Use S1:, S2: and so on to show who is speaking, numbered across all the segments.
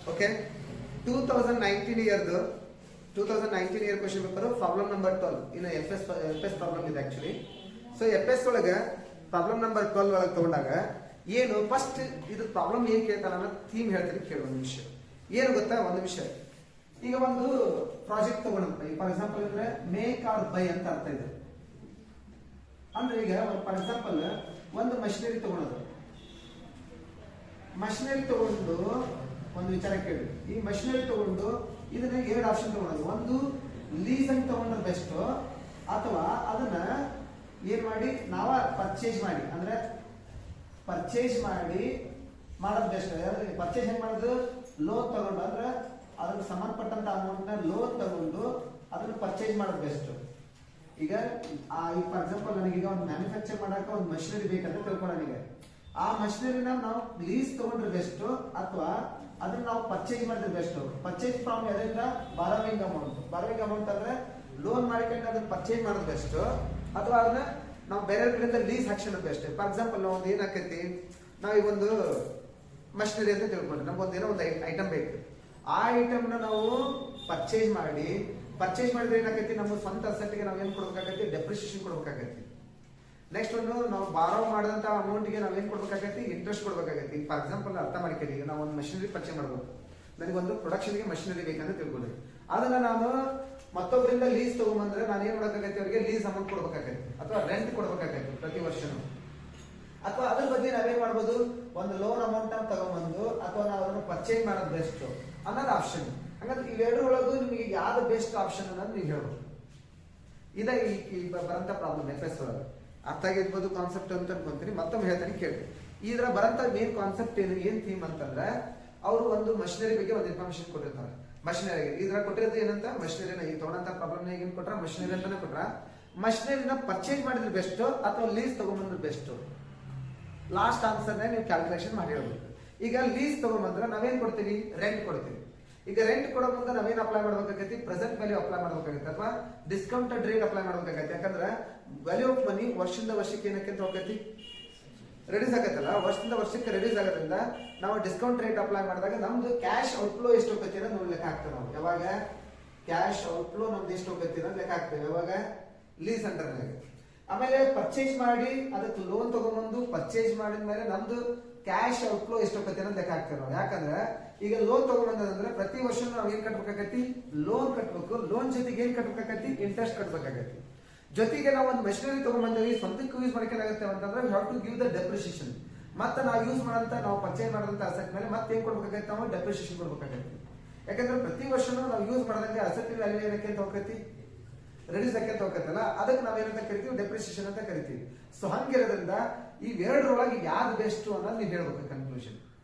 S1: Okay 2019 ಇಯರ್ದು 2019 year question paper problem number 12 ಇನ್ನು F S problem ಇದೆ actually. So F S ಒಳಗೆ problem number 12 ಒಳಗೆ ತಗೊಂಡಾಗ ಏನು ಫಸ್ಟ್ ಇದು ಪ್ರಾಬ್ಲಮ್ ಏನ್ ಕೇಳ್ತಾನ ಅನ್ನೋ ಥೀಮ್ ಹೇಳ್ತೀನಿ ಕೇಳಿ. ಒಂದು ವಿಷಯ ಏನು ಗೊತ್ತಾ, ಒಂದು ವಿಷಯ ಈಗ ಒಂದು ಪ್ರಾಜೆಕ್ಟ್ ತಗೊಂಡಂತ ಫಾರ್ ಎಕ್ಸಾಂಪಲ್ ಅಂದ್ರೆ ಮೇಕ್ ಆರ್ ಬೈ ಅಂತ ಅರ್ಥ ಇದೆ. ಅಂದ್ರೆ ಈಗ ಫಾರ್ ಎಕ್ಸಾಂಪಲ್ ಒಂದು ಮಷಿನರಿ ತಗೊಳೋದು, ಮಷಿನರಿ ತಗೊಂಡು ಒಂದು ವಿಚಾರ ಕೇಳಿ. ಈ ಮಷಿನರಿ ತಗೊಂಡು ಇದನ್ನ ಎರಡು ಆಪ್ಷನ್ ತಗೊಳ್ಳೋದು. ಒಂದು ಲೀಸ್ ಅಂತ ತಗೊಂಡ್ರೆ ಬೆಸ್ಟ್, ಅಥವಾ ಅದನ್ನ ಏನ್ ಮಾಡಿ ನಾವ ಪರ್ಚೇಸ್ ಮಾಡಿ, ಅಂದ್ರೆ ಪರ್ಚೇಸ್ ಮಾಡಿ ಮಾಡೋದು ಬೆಸ್ಟ್. ಪರ್ಚೇಸ್ ಹೆಂಗ್ ಮಾಡೋದು, ಲೋನ್ ತಗೊಂಡು ಅಂದ್ರೆ ಅದಕ್ಕೆ ಸಂಬಂಧಪಟ್ಟಂತ ಅಮೌಂಟ್ ನ ಲೋನ್ ತಗೊಂಡು ಅದನ್ನ ಪರ್ಚೇಸ್ ಮಾಡೋದು ಬೆಸ್ಟ್. ಈಗ ಫಾರ್ ಎಕ್ಸಾಂಪಲ್ ನನಗೀಗ ಒಂದು ಮ್ಯಾನುಫ್ಯಾಕ್ಚರ್ ಮಾಡಕ್ಕೆ ಒಂದು ಮಷಿನರಿ ಬೇಕಂತ ತಿಳ್ಕೊಳ್ಳೋಣ. ಈಗ ಆ ಮಷಿನರಿನ ನಾವು ಲೀಸ್ ತಗೊಂಡ್ರೆ ಬೆಸ್ಟ್, ಅಥವಾ ಅದನ್ನ ನಾವು ಪರ್ಚೇಸ್ ಮಾಡಿದ್ರೆ ಬೆಸ್ಟ್. ಪರ್ಚೇಸ್ ಫ್ರಮ್ ಎದರಿಂದ ಬಾರೋವಿಂಗ್ ಅಮೌಂಟ್ ಅಂದ್ರೆ ಲೋನ್ ಮಾಡಿಕೊಂಡು ಅದನ್ನ ಪರ್ಚೇಸ್ ಮಾಡೋದು ಬೆಸ್ಟ್, ಅಥವಾ ಅದನ್ನ ನಾವು ಬೇರೆ ಕಡೆಯಿಂದ ಲೀಸ್ ಹಾಕ್ಸೋದು ಬೆಸ್ಟ್. ಫಾರ್ ಎಕ್ಸಾಂಪಲ್ ನಾವು ಒಂದು ಏನಾಕೈತಿ, ನಾವು ಈಗ ಒಂದು ಮಷಿನರಿ ಅಂತ ತಿಳ್ಕೊಂಡ್ರೆ ನಮ್ಗೊಂದು ಏನೋ ಒಂದು ಐಟಮ್ ಬೇಕು. ಆ ಐಟಮ್ ನ ನಾವು ಪರ್ಚೇಸ್ ಮಾಡಿದ್ರೆ ಏನಾಕೈತಿ, ನಮ್ಮ ಸ್ವಂತ ಅಸೆಟ್ಗೆ ನಾವು ಏನ್ ಕೊಡ್ಬೇಕಾಗೈತಿ, ಡೆಪ್ರಿಸಿಯೇಷನ್ ಕೊಡ್ಬೇಕಾಗೈತಿ. ನೆಕ್ಸ್ಟ್ ಒಂದು ನಾವು ಬಾರೋ ಮಾಡಿದಂತ ಅಮೌಂಟ್ಗೆ ನಾವೇನ್ ಕೊಡ್ಬೇಕಾಗೈತಿ, ಇಂಟ್ರೆಸ್ಟ್ ಕೊಡ್ಬೇಕಾಗೈತಿ. ಫಾರ್ ಎಕ್ಸಾಂಪಲ್ ಅರ್ಥ ಮಾಡ್ಕೊಳ್ಳಿ, ಈಗ ನಾವು ಒಂದು ಮಷಿನರಿ ಪರ್ಚೇಸ್ ಮಾಡಬೇಕು, ನನಗೊಂದು ಪ್ರೊಡಕ್ಷನ್ಗೆ ಮಷಿನರಿ ಬೇಕಂತ ತಿಳ್ಕೊಳ್ಳಿ. ಅದನ್ನ ನಾನು ಮತ್ತೊಬ್ಬರಿಂದ ಲೀಸ್ ತಗೊಂಡ್ಬಂದ್ರೆ ನಾನು ಏನ್ ಮಾಡಬೇಕಾಗೈತಿ, ಅವರಿಗೆ ಲೀಸ್ ಅಮೌಂಟ್ ಕೊಡ್ಬೇಕಾಗೈತಿ ಅಥವಾ ರೆಂಟ್ ಕೊಡ್ಬೇಕಾಗೈತಿ ಪ್ರತಿ ವರ್ಷನೂ. ಅಥವಾ ಅದ್ರ ಬಗ್ಗೆ ನಾವೇನ್ ಮಾಡ್ಬೋದು, ಒಂದು ಲೋನ್ ಅಮೌಂಟ್ ನ ತಗೊಂಡ್ಬಂದು ಅಥವಾ ನಾವು ಅದನ್ನು ಪರ್ಚೇಸ್ ಮಾಡೋದು ಬೆಸ್ಟ್ ಅನ್ನೋದು ಆಪ್ಷನ್. ಹಂಗಂದ್ರೆ ಇವೆರಡರೊಳಗೂ ನಿಮಗೆ ಯಾವ್ದು ಬೆಸ್ಟ್ ಆಪ್ಷನ್ ಅನ್ನೋದು ನೀವು ಹೇಳ್ಬೋದು. ಇದ ಈ ಬರಂತ ಪ್ರಾಬ್ಲಮ್ ಎಫ್ ಎಸ್ ಒಳಗೆ ಅರ್ಥ ಆಗಿರ್ಬೋದು ಕಾನ್ಸೆಪ್ಟ್ ಅಂತ ಅನ್ಕೊಂತೀನಿ. ಮತ್ತೊಮ್ಮೆ ಹೇಳ್ತೀನಿ ಕೇಳಿ. ಇದ್ರ ಬರಂತ ಮೇನ್ ಕಾನ್ಸೆಪ್ಟ್ ಏನ್ ಥೀಮ್ ಅಂತಂದ್ರೆ, ಅವರು ಒಂದು ಮಷಿನರಿ ಬಗ್ಗೆ ಒಂದು ಇನ್ಫಾರ್ಮೇಶನ್ ಕೊಟ್ಟಿರ್ತಾರೆ. ಮಷಿನರಿ ಇದ್ರ ಕೊಟ್ಟಿರೋದು ಏನಂತ, ಮಷಿನರಿನ ಈ ತಗೊಂಡಂತ ಪ್ರಾಬ್ಲಮ್ ಏನ್ ಕೊಟ್ರ, ಮಷಿನರಿ ಅಂತಾನೆ ಕೊಟ್ರ. ಮಷಿನರಿನ ಪರ್ಚೇಸ್ ಮಾಡಿದ್ರೆ ಬೆಸ್ಟ್ ಅಥವಾ ಲೀಸ್ ತಗೊಂಡ್ಬಂದ್ರೆ ಬೆಸ್ಟ್. ಲಾಸ್ಟ್ ಆನ್ಸರ್ ನೀವು ಕ್ಯಾಲ್ಕುಲೇಷನ್ ಮಾಡಿ ಹೇಳ್ಬೇಕು. ಈಗ ಲೀಸ್ ತಗೊಂಡ್ಬಂದ್ರೆ ನಾವೇನ್ ಕೊಡ್ತೀವಿ, ರೆಂಟ್ ಕೊಡ್ತೀವಿ. ಈಗ ರೆಂಟ್ ಕೊಡೋ ಮುಂದೆ ನಾವೇನ್ ಅಪ್ಲೈ ಮಾಡ್ಬೇಕಾಗೈತಿ, ಪ್ರೆಸೆಂಟ್ ವ್ಯಾಲ್ಯೂ ಅಪ್ಲೈ ಮಾಡ್ಬೇಕಾಗತ್ತೆ ಅಥವಾ ಡಿಸ್ಕೌಂಟೆಡ್ ರೇಟ್ ಅಪ್ಲೈ ಮಾಡ್ಬೇಕಾಗತ್ತೆ. ಯಾಕಂದ್ರೆ ವ್ಯಾಲ್ಯೂ ಆಫ್ ಮನಿ ವರ್ಷದಿಂದ ವರ್ಷಕ್ಕೆ ಏನಕ್ಕೆ ಹೋಗತಿ, ರೆಡ್ಯೂಸ್ ಆಗತ್ತಲ್ಲ, ವರ್ಷದಿಂದ ವರ್ಷಕ್ಕೆ ರೆಡ್ಯೂಸ್ ಆಗೋದ್ರಿಂದ ನಾವು ಡಿಸ್ಕೌಂಟ್ ರೇಟ್ ಅಪ್ಲೈ ಮಾಡಿದಾಗ ನಮ್ದು ಕ್ಯಾಶ್ ಔಟ್ಫ್ಲೋ ಎಷ್ಟು ಹೋಗತಿ ಅನ್ನೋದು ನೋಡಿ ಲೆಕ್ಕ ಹಾಕ್ತೇವೆ ನಾವು. ಯಾವಾಗ ಕ್ಯಾಶ್ ಔಟ್ಫ್ಲೋ ನಮ್ದು ಎಷ್ಟು ಹೋಗತಿ ಅನ್ನೋದು ಲೆಕ್ಕ ಹಾಕ್ತೇವೆ, ಯಾವಾಗ ಲೀಸ್ ಅಂಡರ್ನಾಗ. ಆಮೇಲೆ ಪರ್ಚೇಸ್ ಮಾಡಿ ಅದಕ್ಕೆ ಲೋನ್ ತಗೊಂಡ್ಬಂದು ಪರ್ಚೇಸ್ ಮಾಡಿದ ಮೇಲೆ ನಮ್ದು ಕ್ಯಾಶ್ ಔಟ್ಫ್ಲೋ ಎಷ್ಟು ಹೋಗತಿ ಅನ್ನೋದು ಲೆಕ್ಕ ಹಾಕ್ತೇವೆ ನಾವು. ಯಾಕಂದ್ರೆ ಈಗ ಲೋನ್ ತಗೊಂಡ್ಬಂದ್ರೆ ಪ್ರತಿ ವರ್ಷ ನಾವು ಏನ್ ಕಟ್ಬೇಕಾಗತಿ, ಲೋನ್ ಕಟ್ಬೇಕು. ಲೋನ್ ಜೊತೆಗೆ ಏನ್ ಕಟ್ಬೇಕಾಗತಿ, ಇಂಟ್ರೆಸ್ಟ್ ಕಟ್ಬೇಕಾಗತಿ. ಜೊತೆಗೆ ನಾವು ಒಂದು ಮಷಿನರಿ ತಗೊಂಡ್ಬಂದಿವಿ, ಸ್ವಂತಕ್ಕೆ ಯೂಸ್ ಮಾಡ್ಬೇಕಾಗತ್ತೆ ಅಂತಂದ್ರೆ have to give the depreciation. ಮತ್ತೆ ನಾವು ಯೂಸ್ ಮಾಡಂತ ನಾವು ಪರ್ಚೇಸ್ ಮಾಡಿದಂತ ಅಸೆಟ್ ಮೇಲೆ ಮತ್ತೆ ಏನ್ ಕೊಡ್ಬೇಕಾಗತ್ತೆ, ನಾವು ಡೆಪ್ರಿಸಿಯೇಷನ್ ಕೊಡ್ಬೇಕಾಗತ್ತೆ. ಯಾಕಂದ್ರೆ ಪ್ರತಿ ವರ್ಷನೂ ನಾವು ಯೂಸ್ ಮಾಡಿದಂಗೆ ಅಸೆಟ್ ವ್ಯಾಲ್ಯೂ ಏನಕ್ಕೆ ಅಂತ ಹೋಗತಿ, ರೆಡ್ಯೂಸ್ ಆಕಂತ ಹೋಗತ್ತಲ್ಲ, ಅದಕ್ಕೆ ನಾವೇನಂತ ಕರಿತೀವಿ, ಡೆಪ್ರಿಸಿಯೇಷನ್ ಅಂತ ಕರಿತೀವಿ. ಸೊ ಹಂಗಿರೋದ್ರಿಂದ ಈ ಎರಡರೊಳಗೆ ಯಾವ್ದು ಬೆಸ್ಟ್ ಅನ್ನೋದು ನೀವು ಹೇಳ್ಬೇಕು ಕನ್ಕ್ಲೂಷನ್.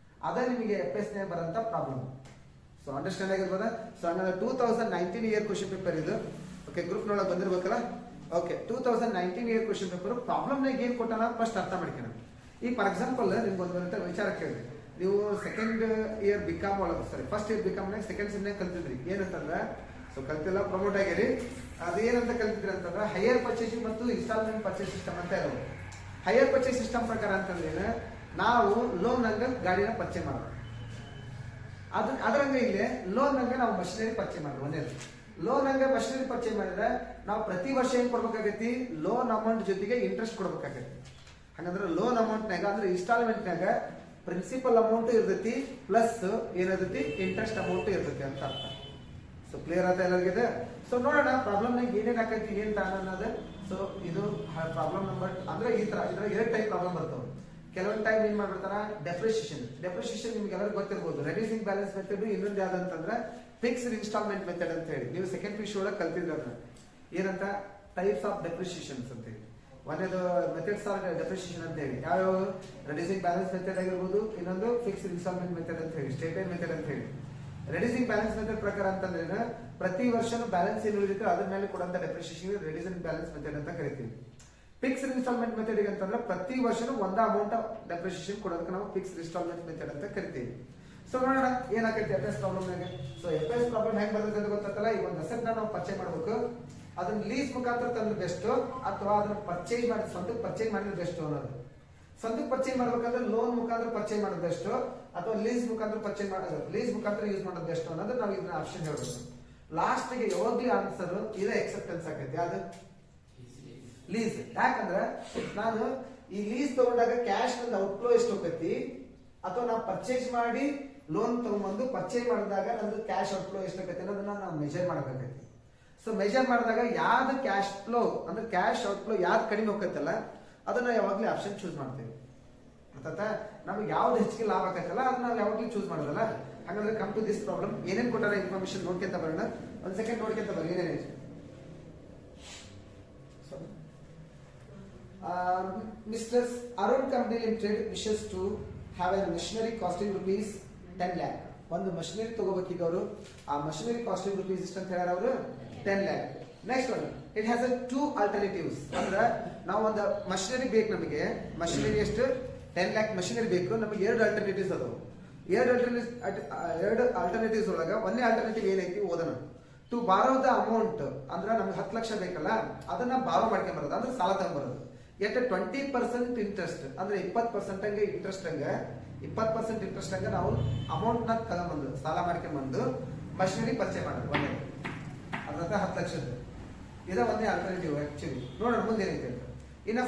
S1: ಅದೇ ನಿಮಗೆ ಎಫ್ ಎಸ್ ನೇ ಬರಂತ ಪ್ರಾಬ್ಲಮ್. ಸೊ ಅಂಡರ್ಸ್ಟ್ಯಾಂಡ್ ಆಗಿರ್ಬೋದಾ. ಸೊ ಹಂಗಂದ್ರೆ 2019 ಇಯರ್ ಕ್ವಶನ್ ಪೇಪರ್ ಇದು. ಓಕೆ, ಗ್ರೂಪ್ ನೊಳಗೆ ಬಂದಿರ್ಬೇಕಲ್ಲ. Okay, 2019 year question paper problem ನಾಗ ಏನ್ ಕೊಟ್ಟಾನ ಫಸ್ಟ್ ಅರ್ಥ ಮಾಡ್ಕೊಳ್ಳೋಣ. ಈಗ ಫಾರ್ ಎಕ್ಸಾಂಪಲ್ ನಿಮ್ಗೆ ಒಂದು ವಿಚಾರ ಕೇಳಿದೆ, ನೀವು ಸೆಕೆಂಡ್ ಇಯರ್ ಬಿಕಾಮ್ ಒಳಗೆ, ಸಾರಿ ಫಸ್ಟ್ ಇಯರ್ ಬಿಕಾಮ್ ನಾಗ ಸೆಕೆಂಡ್ ಸೆಮ್ ನಾಗ ಕಲ್ತಿದ್ರಿ. ಏನಂತಂದ್ರೆ, ಸೊ ಕಲ್ತಿಲ್ಲ, ಪ್ರಮೋಟ್ ಆಗಿರಿ. ಅದೇನಂತ ಕಲ್ತಿದ್ರಿ ಅಂತಂದ್ರೆ ಹೈಯರ್ ಪರ್ಚೇಸಿಂಗ್ ಮತ್ತು ಇನ್ಸ್ಟಾಲ್ಮೆಂಟ್ ಪರ್ಚೇಸ್ ಸಿಸ್ಟಮ್ ಅಂತ ಇರೋದು. ಹೈಯರ್ ಪರ್ಚೇಸ್ ಸಿಸ್ಟಮ್ ಪ್ರಕಾರ ಅಂತಂದ್ರೆ ನಾವು ಲೋನ್ ನಂಗ ಗಾಡಿನ ಪರ್ಚೇಸ್ ಮಾಡೋದು. ಅದರಂಗ ಇಲ್ಲಿ ಲೋನ್ ನಂಗ ನಾವು ಮಷಿನರಿ ಪರ್ಚೇಸ್ ಮಾಡೋದು. ಒಂದೇದು ಲೋನ್ ನಂಗ ಮಷಿನರಿ ಪರ್ಚೇಸ್ ಮಾಡಿದ್ರೆ ನಾವು ಪ್ರತಿ ವರ್ಷ ಏನ್ ಕೊಡ್ಬೇಕಾಗೈತಿ, ಲೋನ್ ಅಮೌಂಟ್ ಜೊತೆಗೆ ಇಂಟ್ರೆಸ್ಟ್ ಕೊಡ್ಬೇಕಾಗೈತಿ. ಹಂಗಂದ್ರೆ ಲೋನ್ ಅಮೌಂಟ್ ನಾಗ ಅಂದ್ರೆ ಇನ್ಸ್ಟಾಲ್ಮೆಂಟ್ ನಾಗ ಪ್ರಿನ್ಸಿಪಲ್ ಅಮೌಂಟ್ ಇರ್ತೈತಿ, ಪ್ಲಸ್ ಏನಿರ್ತೈತಿ ಇಂಟ್ರೆಸ್ಟ್ ಅಮೌಂಟ್ ಇರ್ತೈತಿ ಅಂತ ಅರ್ಥ. ಸೊ ಕ್ಲಿಯರ್ ಆತ ಎಲ್ಲರಿಗಿದೆ. ಸೊ ನೋಡೋಣ ಪ್ರಾಬ್ಲಮ್ ನಾಗ ಏನೇನ್ ಆಕೈತಿ, ಏನ್ ತಾನ ಅನ್ನೋದು. ಸೊ ಇದು ಪ್ರಾಬ್ಲಮ್ ನಂಬರ್ ಅಂದ್ರೆ ಈ ತರ ಇದ್ರ ಎರಡು ಟೈಪ್ ಪ್ರಾಬ್ಲಮ್ ಬರ್ತಾವ. ಕೆಲವೊಂದು ಟೈಮ್ ಏನ್ ಮಾಡ್ಬಿಡ್ತಾರ, ಡೆಪ್ರಿಸಿಯೇಷನ್ ನಿಮ್ಗೆ ಎಲ್ಲರಿಗೂ ಗೊತ್ತಿರ್ಬೋದು. ರೆಡ್ಯೂಸಿಂಗ್ ಬ್ಯಾಲೆನ್ಸ್ ಮೆಥಡ್, ಇನ್ನೊಂದು ಯಾವ್ದಂತಂದ್ರೆ ಫಿಕ್ಸ್ಡ್ ಇನ್ಸ್ಟಾಲ್ಮೆಂಟ್ ಮೆಥಡ್ ಅಂತ ಹೇಳಿ ನೀವು ಸೆಕೆಂಡ್ ಪಿ ಯು ಒಳಗೆ ಕಲ್ತಿದ್ರ. ಏನಂತ, ಟೈಪ್ಸ್ ಆಫ್ ಡೆಪ್ರಿಸಿಯೇಷನ್ಸ್ ಅಂತ ಹೇಳಿ. ಒಂದೇದು ಮೆಥಡ್ಸ್ ಆಫ್ ಡೆಪ್ರಿಸಿಯೇಷನ್ ಅಂತ ಹೇಳಿ ಯಾವ, ರೆಡ್ಯೂಸಿಂಗ್ ಬ್ಯಾಲೆನ್ಸ್ ಮೆಥಡ್ ಆಗಿರ್ಬೋದು, ಇನ್ನೊಂದು ಫಿಕ್ಸ್ಡ್ ಇನ್ಸ್ಟಾಲ್ಮೆಂಟ್ ಮೆಥಡ್ ಅಂತ ಹೇಳಿ, ಸ್ಟೇಟೆಡ್ ಮೆಥಡ್ ಅಂತ ಹೇಳಿ. ರೆಡ್ಯೂಸಿಂಗ್ ಬ್ಯಾಲೆನ್ಸ್ ಮೆಥಡ್ ಪ್ರಕಾರ ಅಂತಂದ್ರೆ ಪ್ರತಿ ವರ್ಷನೂ ಬ್ಯಾಲೆನ್ಸ್ ಏನು ಉಳಿದಿತ್ತು ಅದ್ರ ಮೇಲೆ ಕೊಡುವಂತ ಡೆಪ್ರಿಸಿಯೇಷನ್ ರೆಡ್ಯೂಸಿಂಗ್ ಬ್ಯಾಲೆನ್ಸ್ ಮೆಥಡ್ ಅಂತ ಕರಿತೀವಿ. ಫಿಕ್ಸ್ಡ್ ಇನ್ಸ್ಟಾಲ್ಮೆಂಟ್ ಮೆಥಡ್ ಅಂತಂದ್ರೆ ಪ್ರತಿ ವರ್ಷನೂ ಒಂದ ಅಮೌಂಟ್ ಡೆಪ್ರಿಸಿಯೇಷನ್ ಕೊಡೋದಕ್ಕೆ ನಾವು ಫಿಕ್ಸ್ಡ್ ಇನ್ಸ್ಟಾಲ್ಮೆಂಟ್ ಮೆಥಡ್ ಅಂತ ಕರಿತೀವಿ. ಸೊ ನೋಡೋಣ ಏನಾಗೈತಿ ಎಫ್ ಎಸ್ ಪ್ರಾಬ್ಲಮ್ ನಾಗ. ಸೊ ಎಫ್ ಎಸ್ ಪ್ರಾಬ್ಲಮ್ ಹೆಂಗ್ ಬರ್ತದೆ ಅಂತ ಗೊತ್ತಲ್ಲ. ಈಗ ಒಂದು ಅಸೆಟ್ ನಾವು ಪರ್ಚೇಸ್ ಮಾಡ್ಬೇಕು, ಅದನ್ನ ಲೀಸ್ ಮುಖಾಂತರ ತಂದ್ರೆ ಬೆಸ್ಟ್ ಅಥವಾ ಅದನ್ನ ಪರ್ಚೇಸ್ ಮಾಡಿ ಸ್ವಂತಕ್ಕೆ ಪರ್ಚೇಸ್ ಮಾಡಿದ್ರೆ ಬೆಸ್ಟ್ ಅನ್ನೋದು. ಸ್ವಂತಕ್ಕೆ ಪರ್ಚೇಸ್ ಮಾಡ್ಬೇಕಂದ್ರೆ ಲೋನ್ ಮುಖಾಂತರ ಪರ್ಚೇಸ್ ಮಾಡೋದು ಬೆಸ್ಟ್, ಅಥವಾ ಲೀಸ್ ಮುಖಾಂತರ ಪರ್ಚೇಸ್ ಮಾಡೋದು, ಲೀಸ್ ಮುಖಾಂತರ ಯೂಸ್ ಮಾಡೋದು ಬೆಸ್ಟ್ ಅನ್ನೋದು ನಾವು ಇದನ್ನ ಆಪ್ಷನ್ ಹೇಳ್ಬೇಕು. ಲಾಸ್ಟ್ ಗೆ ಯಾವಾಗ್ಲೂ ಆನ್ಸರ್ ಇದೇ ಎಕ್ಸೆಪ್ಟೆನ್ಸ್ ಆಗೈತಿ, ಅದು ಲೀಸ್. ಯಾಕಂದ್ರೆ ನಾನು ಈ ಲೀಸ್ ತಗೊಂಡಾಗ ಕ್ಯಾಶ್ ನಲ್ಲಿ ಔಟ್ಫ್ಲೋ ಎಷ್ಟು ಹೋಗತಿ, ಅಥವಾ ನಾವು ಪರ್ಚೇಸ್ ಮಾಡಿ ಲೋನ್ ತಗೊಂಡ್ಬಂದು ಪರ್ಚೇಸ್ ಮಾಡಿದಾಗ ನಮ್ದು ಕ್ಯಾಶ್ ಔಟ್ಫ್ಲೋ ಎಷ್ಟು ಆಗೈತಿ ಅನ್ನೋದನ್ನ ನಾವು ಮೆಜರ್ ಮಾಡಬೇಕಾಗೈತಿ. ಸೊ ಮೆಜರ್ ಮಾಡಿದಾಗ ಯಾವ್ದು ಕ್ಯಾಶ್ ಫ್ಲೋ ಅಂದ್ರೆ ಕ್ಯಾಶ್ ಔಟ್ಫ್ಲೋ ಯಾವ್ದು ಕಡಿಮೆ ಹೋಗತ್ತಲ್ಲ ಅದನ್ನ ಯಾವಾಗ್ಲೂ ಆಪ್ಷನ್ ಚೂಸ್ ಮಾಡ್ತೇವೆ. ಅರ್ಥಾತ್ ನಮ್ಗೆ ಯಾವ್ದು ಹೆಚ್ಚಿಗೆ ಲಾಭ ಆಗತ್ತಲ್ಲ ಅದನ್ನ ನಾವು ಯಾವಾಗ್ಲೂ ಚೂಸ್ ಮಾಡೋದಲ್ಲ. ಹಾಗಾದ್ರೆ ಕಮ್ ಟು ದಿಸ್ ಪ್ರಾಬ್ಲಮ್. ಏನೇನ್ ಕೊಟ್ಟಾರ ಇನ್ಫಾರ್ಮೇಶನ್ ನೋಡ್ಕೊಂತ ಬರೋಣ. ಒಂದ್ ಸೆಕೆಂಡ್ ನೋಡ್ಕೊಂತ ಬರೋಣ ಏನೇನು. Mr. Arun Company Limited wishes to have a machinery costing rupees 10 lakh. ಒಂದು ಮಷಿನರಿ ತಗೋಬೇಕಿದ್ದು ಅವರು, ಆ ಮಷಿನರಿ ಕಾಸ್ಟಿಂಗ್ ರುಪೀಸ್ ಇಷ್ಟ ಅಂತ ಹೇಳ್ಯಾರ ಅವರು 10 lakh. Next one, it has a 2 alternatives. ಅಂದ್ರೆ ನಾವು ಒಂದು ಮಷಿನರಿ ಬೇಕು, ನಮಗೆ ಮಷಿನರಿ ಎಷ್ಟು 10 lakh ಮಷಿನರಿ ಬೇಕು, ನಮಗೆ 2 alternatives ಅದಾವ. 2 alternatives ಒಳಗ ಒಂದೇ ಆಲ್ಟರ್ನೇಟಿವ್ ಏನೈತಿ ಓದೋಣ. ಟು ಬಾರೋ ದ ಅಮೌಂಟ್ ಅಂದ್ರೆ ನಮ್ಗೆ 10 ಲಕ್ಷ ಬೇಕಲ್ಲ ಅದನ್ನ ಬಾರೋ ಮಾಡ್ಕೊಂಡ್ ಬರೋದು ಅಂದ್ರೆ ಸಾಲ ತಗೊಂಡ್ಬರೋದು. ಎಟ್ 20% ಇಂಟ್ರೆಸ್ಟ್ ಅಂದ್ರೆ 20% ಹಂಗೆ ಇಂಟ್ರೆಸ್ಟ್ ಹಂಗೆ 20% ಇಂಟ್ರೆಸ್ಟ್ ಹಂಗೆ ನಾವು ಅಮೌಂಟ್ ನ ತಗೊಂಡ್ಬಂದು ಸಾಲ ಮಾಡ್ಕೊಂಡ್ಬಂದು ಮಷಿನರಿ ಪರ್ಚೇಸ್ ಮಾಡೋದು ಒಂದೇ, ಅದ್ರ 10 ಲಕ್ಷದ. ಇದ ಒಂದೇ ಆಲ್ಟರ್ನೇಟಿವ್ ಆಕ್ಚುಲಿ. ನೋಡೋಣ ಮುಂದೆ ಏನೈತೆ ಅಂತ. ಇನ್ನ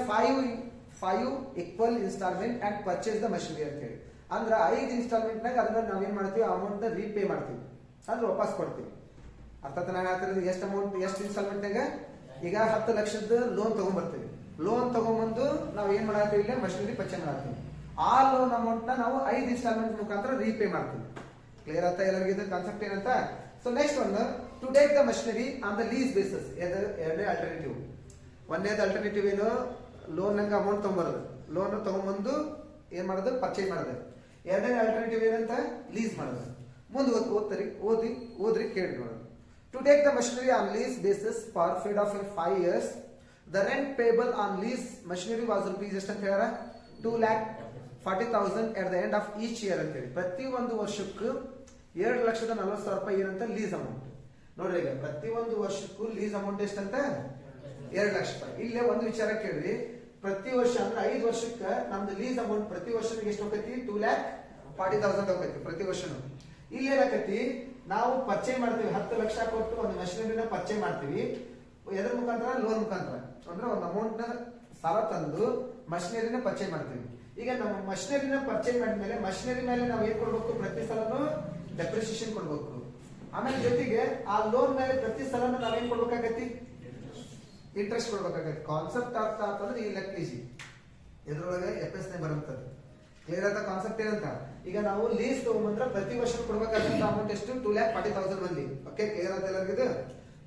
S1: 5 equal instalment and purchase the machinery ಅಂತ ಹೇಳಿ ಅಂದ್ರೆ 5 ಇನ್ಸ್ಟಾಲ್ಮೆಂಟ್ ನಾಗ ಅದನ್ನ ನಾವೇನ್ ಮಾಡ್ತೀವಿ, ಅಮೌಂಟ್ ರೀಪೇ ಮಾಡ್ತೀವಿ ಅಂದ್ರೆ ವಾಪಸ್ ಕೊಡ್ತೀವಿ. ಅರ್ಥಾತ್ ನಾನು ಹೇಳ್ತಿರೋದು ಎಷ್ಟು ಅಮೌಂಟ್ ಎಷ್ಟು ಇನ್ಸ್ಟಾಲ್ಮೆಂಟ್ ನಾಗ ಈಗ 10 ಲಕ್ಷದ ಲೋನ್ ತಗೊಂಡ್ಬರ್ತೀವಿ. ಲೋನ್ ತಗೊಂಡ್ಬಂದು ನಾವು ಏನ್ ಮಾಡತ್ತೀವಿ, ಇಲ್ಲ ಮಷಿನರಿ ಪರ್ಚೇಸ್ ಮಾಡ್ತೀವಿ. ಆ ಲೋನ್ ಅಮೌಂಟ್ ನ ನಾವು 5 ಇನ್ಸ್ಟಾಲ್ಮೆಂಟ್ ಮುಖಾಂತರ ರೀಪೇ ಮಾಡ್ತೀವಿ. ಕ್ಲಿಯರ್ ಆಯ್ತಾ ಎಲ್ಲರಿಗೂ ಇದು ಕಾನ್ಸೆಪ್ಟ್ ಏನಂತ? So next one, to take the machinery on the lease basis. ಎರಡನೇ ಆಲ್ಟರ್ನೇಟಿವ್. ಒಂದೇದು ಆಲ್ಟರ್ನೇಟಿವ್ ಏನು, ಲೋನ್ ನಂಗೆ ಅಮೌಂಟ್ ತಗೊಂಬರೋದು, ಲೋನ್ ತಗೊಂಡ್ಬಂದು ಏನ್ ಮಾಡೋದು, ಪರ್ಚೇಸ್ ಮಾಡೋದು. ಎರಡನೇ ಆಲ್ಟರ್ನೇಟಿವ್ ಏನಂತ, ಲೀಸ್ ಮಾಡೋದು. ಮುಂದೆ ಓದ್ರಿ ಕೇಳಿ ನೋಡೋದು. To take the machinery on lease basis for period of 5 years, the rent payable on lease machinery was rupees ಎಷ್ಟು ಅಂತ ಹೇಳ್ಯಾರ, 2,40,000 at the end of each year ಅಂತ ಹೇಳಿ. ಪ್ರತಿ ಒಂದು ವರ್ಷಕ್ಕೂ 2,40,000 ರೂಪಾಯಿ ಏನಂತ ಲೀಸ್ ಅಮೌಂಟ್. ನೋಡ್ರಿ ಈಗ ಪ್ರತಿ ಒಂದು ವರ್ಷಕ್ಕೂ ಲೀಸ್ ಅಮೌಂಟ್ ಎಷ್ಟಂತ 2 ಲಕ್ಷ ರೂಪಾಯಿ. ಇಲ್ಲೇ ಒಂದು ವಿಚಾರ ಕೇಳ್ರಿ, ಪ್ರತಿ ವರ್ಷ ಅಂದ್ರೆ 5 ವರ್ಷಕ್ಕೆ ನಮ್ದು ಲೀಸ್ ಅಮೌಂಟ್ ಪ್ರತಿ ವರ್ಷಕ್ಕೆ ಎಷ್ಟು ಹೋಗತಿ, 2,40,000 ಹೋಗತಿ ಪ್ರತಿ ವರ್ಷನು. ಇಲ್ಲಿ ಏನಾಕತಿ, ನಾವು ಪರ್ಚೇಸ್ ಮಾಡ್ತೀವಿ 10 ಲಕ್ಷ ಕೊಟ್ಟು ಒಂದು ಮಷಿನರಿನ ಪರ್ಚೇಸ್ ಮಾಡ್ತೀವಿ. ಎದ್ರ ಮುಖಾಂತರ, ಲೋನ್ ಮುಖಾಂತರ ಅಂದ್ರೆ ಒಂದು ಅಮೌಂಟ್ ನ ಸಾಲ ತಂದು ಮಷಿನರಿನ ಪರ್ಚೇಸ್ ಮಾಡ್ತೀವಿ. ಈಗ ನಮ್ಮ ಮಷಿನರಿನ ಪರ್ಚೇಸ್ ಮಾಡಿದ್ಮೇಲೆ ಮಷಿನರಿ ಮೇಲೆ ನಾವು ಏನ್ ಕೊಡ್ಬೇಕು, ಪ್ರತಿ ಸಲನು ಡೆಪ್ರಿಸಿಯೇಷನ್ ಕೊಡ್ಬೇಕು. ಆಮೇಲೆ ಜೊತೆಗೆ ಆ ಲೋನ್ ಮೇಲೆ ಪ್ರತಿ ಸಲನು ನಾವೇನ್ ಕೊಡ್ಬೇಕಾಗತ್ತಿ, ಇಂಟ್ರೆಸ್ಟ್ ಕೊಡ್ಬೇಕಾಗತ್ತೆ. ಕಾನ್ಸೆಪ್ಟ್ ಅರ್ಥ ಆಗ್ತಂದ್ರೆ ಈ ಲೆಕ್ಕ ಈಜಿ, ಇದ್ರೊಳಗೆ FS ಬರುತ್ತದೆ. ಕ್ಲಿಯರ್ ಆದ ಕಾನ್ಸೆಪ್ಟ್ ಏನಂತ? ಈಗ ನಾವು ಲೀಸ್ ತಗೊಂಡ್ಬಂದ್ರೆ ಪ್ರತಿ ವರ್ಷ ಕೊಡ್ಬೇಕಾದಂತ ಅಮೌಂಟ್ ಎಷ್ಟು, 2,40,000 ಮಂದಿ. ಓಕೆ, ಕ್ಲಿಯರ್ ಆದ ಎಲ್ಲರಿಗೂ.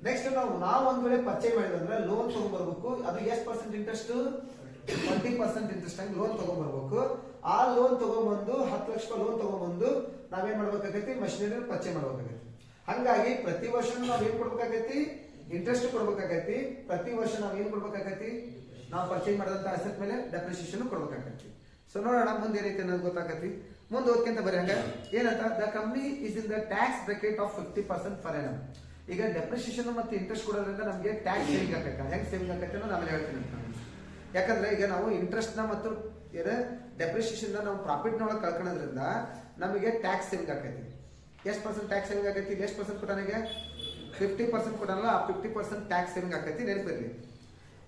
S1: ನೆಕ್ಸ್ಟ್ ನಾವು ಒಂದ್ ವೇಳೆ ಪರ್ಚೇಸ್ ಮಾಡಿದ್ರೆ ಲೋನ್ ತಗೊಂಡ್ಬರ್ಬೇಕು. ಅದು ಎಷ್ಟು ಪರ್ಸೆಂಟ್ ಇಂಟ್ರೆಸ್ಟ್, 20% ಇಂಟ್ರೆಸ್ಟ್ ಆಗಿ ಲೋನ್ ತಗೊಂಡ್ಬರ್ಬೇಕು. ಆ ಲೋನ್ ತಗೊಂಡ್ಬಂದು 10 ಲಕ್ಷ ಲೋನ್ ತಗೊಂಡ್ಬಂದು ನಾವೇನ್ ಮಾಡ್ಬೇಕಾಗೈತಿ, ಮಷಿನರಿ ಪರ್ಚೇಸ್ ಮಾಡ್ಬೇಕಾಗೈತಿ. ಹಂಗಾಗಿ ಪ್ರತಿ ವರ್ಷ ನಾವ್ ಏನ್ ಕೊಡ್ಬೇಕಾಗೈತಿ, ಇಂಟ್ರೆಸ್ಟ್ ಕೊಡ್ಬೇಕಾಗೈತಿ. ಪ್ರತಿ ವರ್ಷ ನಾವ್ ಏನ್ ಕೊಡ್ಬೇಕಾಗೈತಿ, ನಾವು ಪರ್ಚೇಸ್ ಮಾಡಿದಂತ ಅಸೆಟ್ ಮೇಲೆ ಡೆಪ್ರಿಸಿಯೇಷನ್ ಕೊಡ್ಬೇಕಾಗೈತಿ. ಸೊ ನೋಡೋಣ ಮುಂದೆ ಏನೈತಿ ಅನ್ನೋದು ಗೊತ್ತಾಗತಿ. ಮುಂದೆ ಓದ್ಕೊಂತ ಬರೀ ಹಂಗ ಏನಂತ, the company is in the tax bracket of 50% for annum. ಈಗ ಡೆಪ್ರಿಸಿಯೇಷನ್ ಮತ್ತೆ ಇಂಟ್ರೆಸ್ಟ್ ಕೊಡೋದ್ರಿಂದ ನಮಗೆ ಟ್ಯಾಕ್ಸ್ ಸೇವಿಂಗ್ ಆಗತ್ತೆ. ಹೆಂಗ್ ಸೇವಿಂಗ್ ಆಗತ್ತೆ ಅನ್ನೋದು ಆಮೇಲೆ ಹೇಳ್ತೀನಿ ಅಂತ. ಯಾಕಂದ್ರೆ ಈಗ ನಾವು ಇಂಟ್ರೆಸ್ಟ್ ನ ಮತ್ತು ಡೆಪ್ರಿಸಿಯೇಷನ್ ನಾವು ಪ್ರಾಫಿಟ್ ನೊಳಗೆ ಕಳ್ಕೊಳ್ಳೋದ್ರಿಂದ ನಮಗೆ ಟ್ಯಾಕ್ಸ್ ಸೇವಿಂಗ್ ಆಗೈತಿ. ಎಷ್ಟು ಪರ್ಸೆಂಟ್ ಟ್ಯಾಕ್ಸ್ ಸೇವಿಂಗ್ ಆಗೈತಿ, ಎಷ್ಟು ಪರ್ಸೆಂಟ್ ಕೊಟ್ಟಾನಿಗೆ 50% ಕೊಟ್ಟಲ್ಲ, ಆ 50% ಟ್ಯಾಕ್ಸ್ ಸೇವಿಂಗ್ ಆಗೈತಿ, ನೆನಪಿರ್ಲಿ.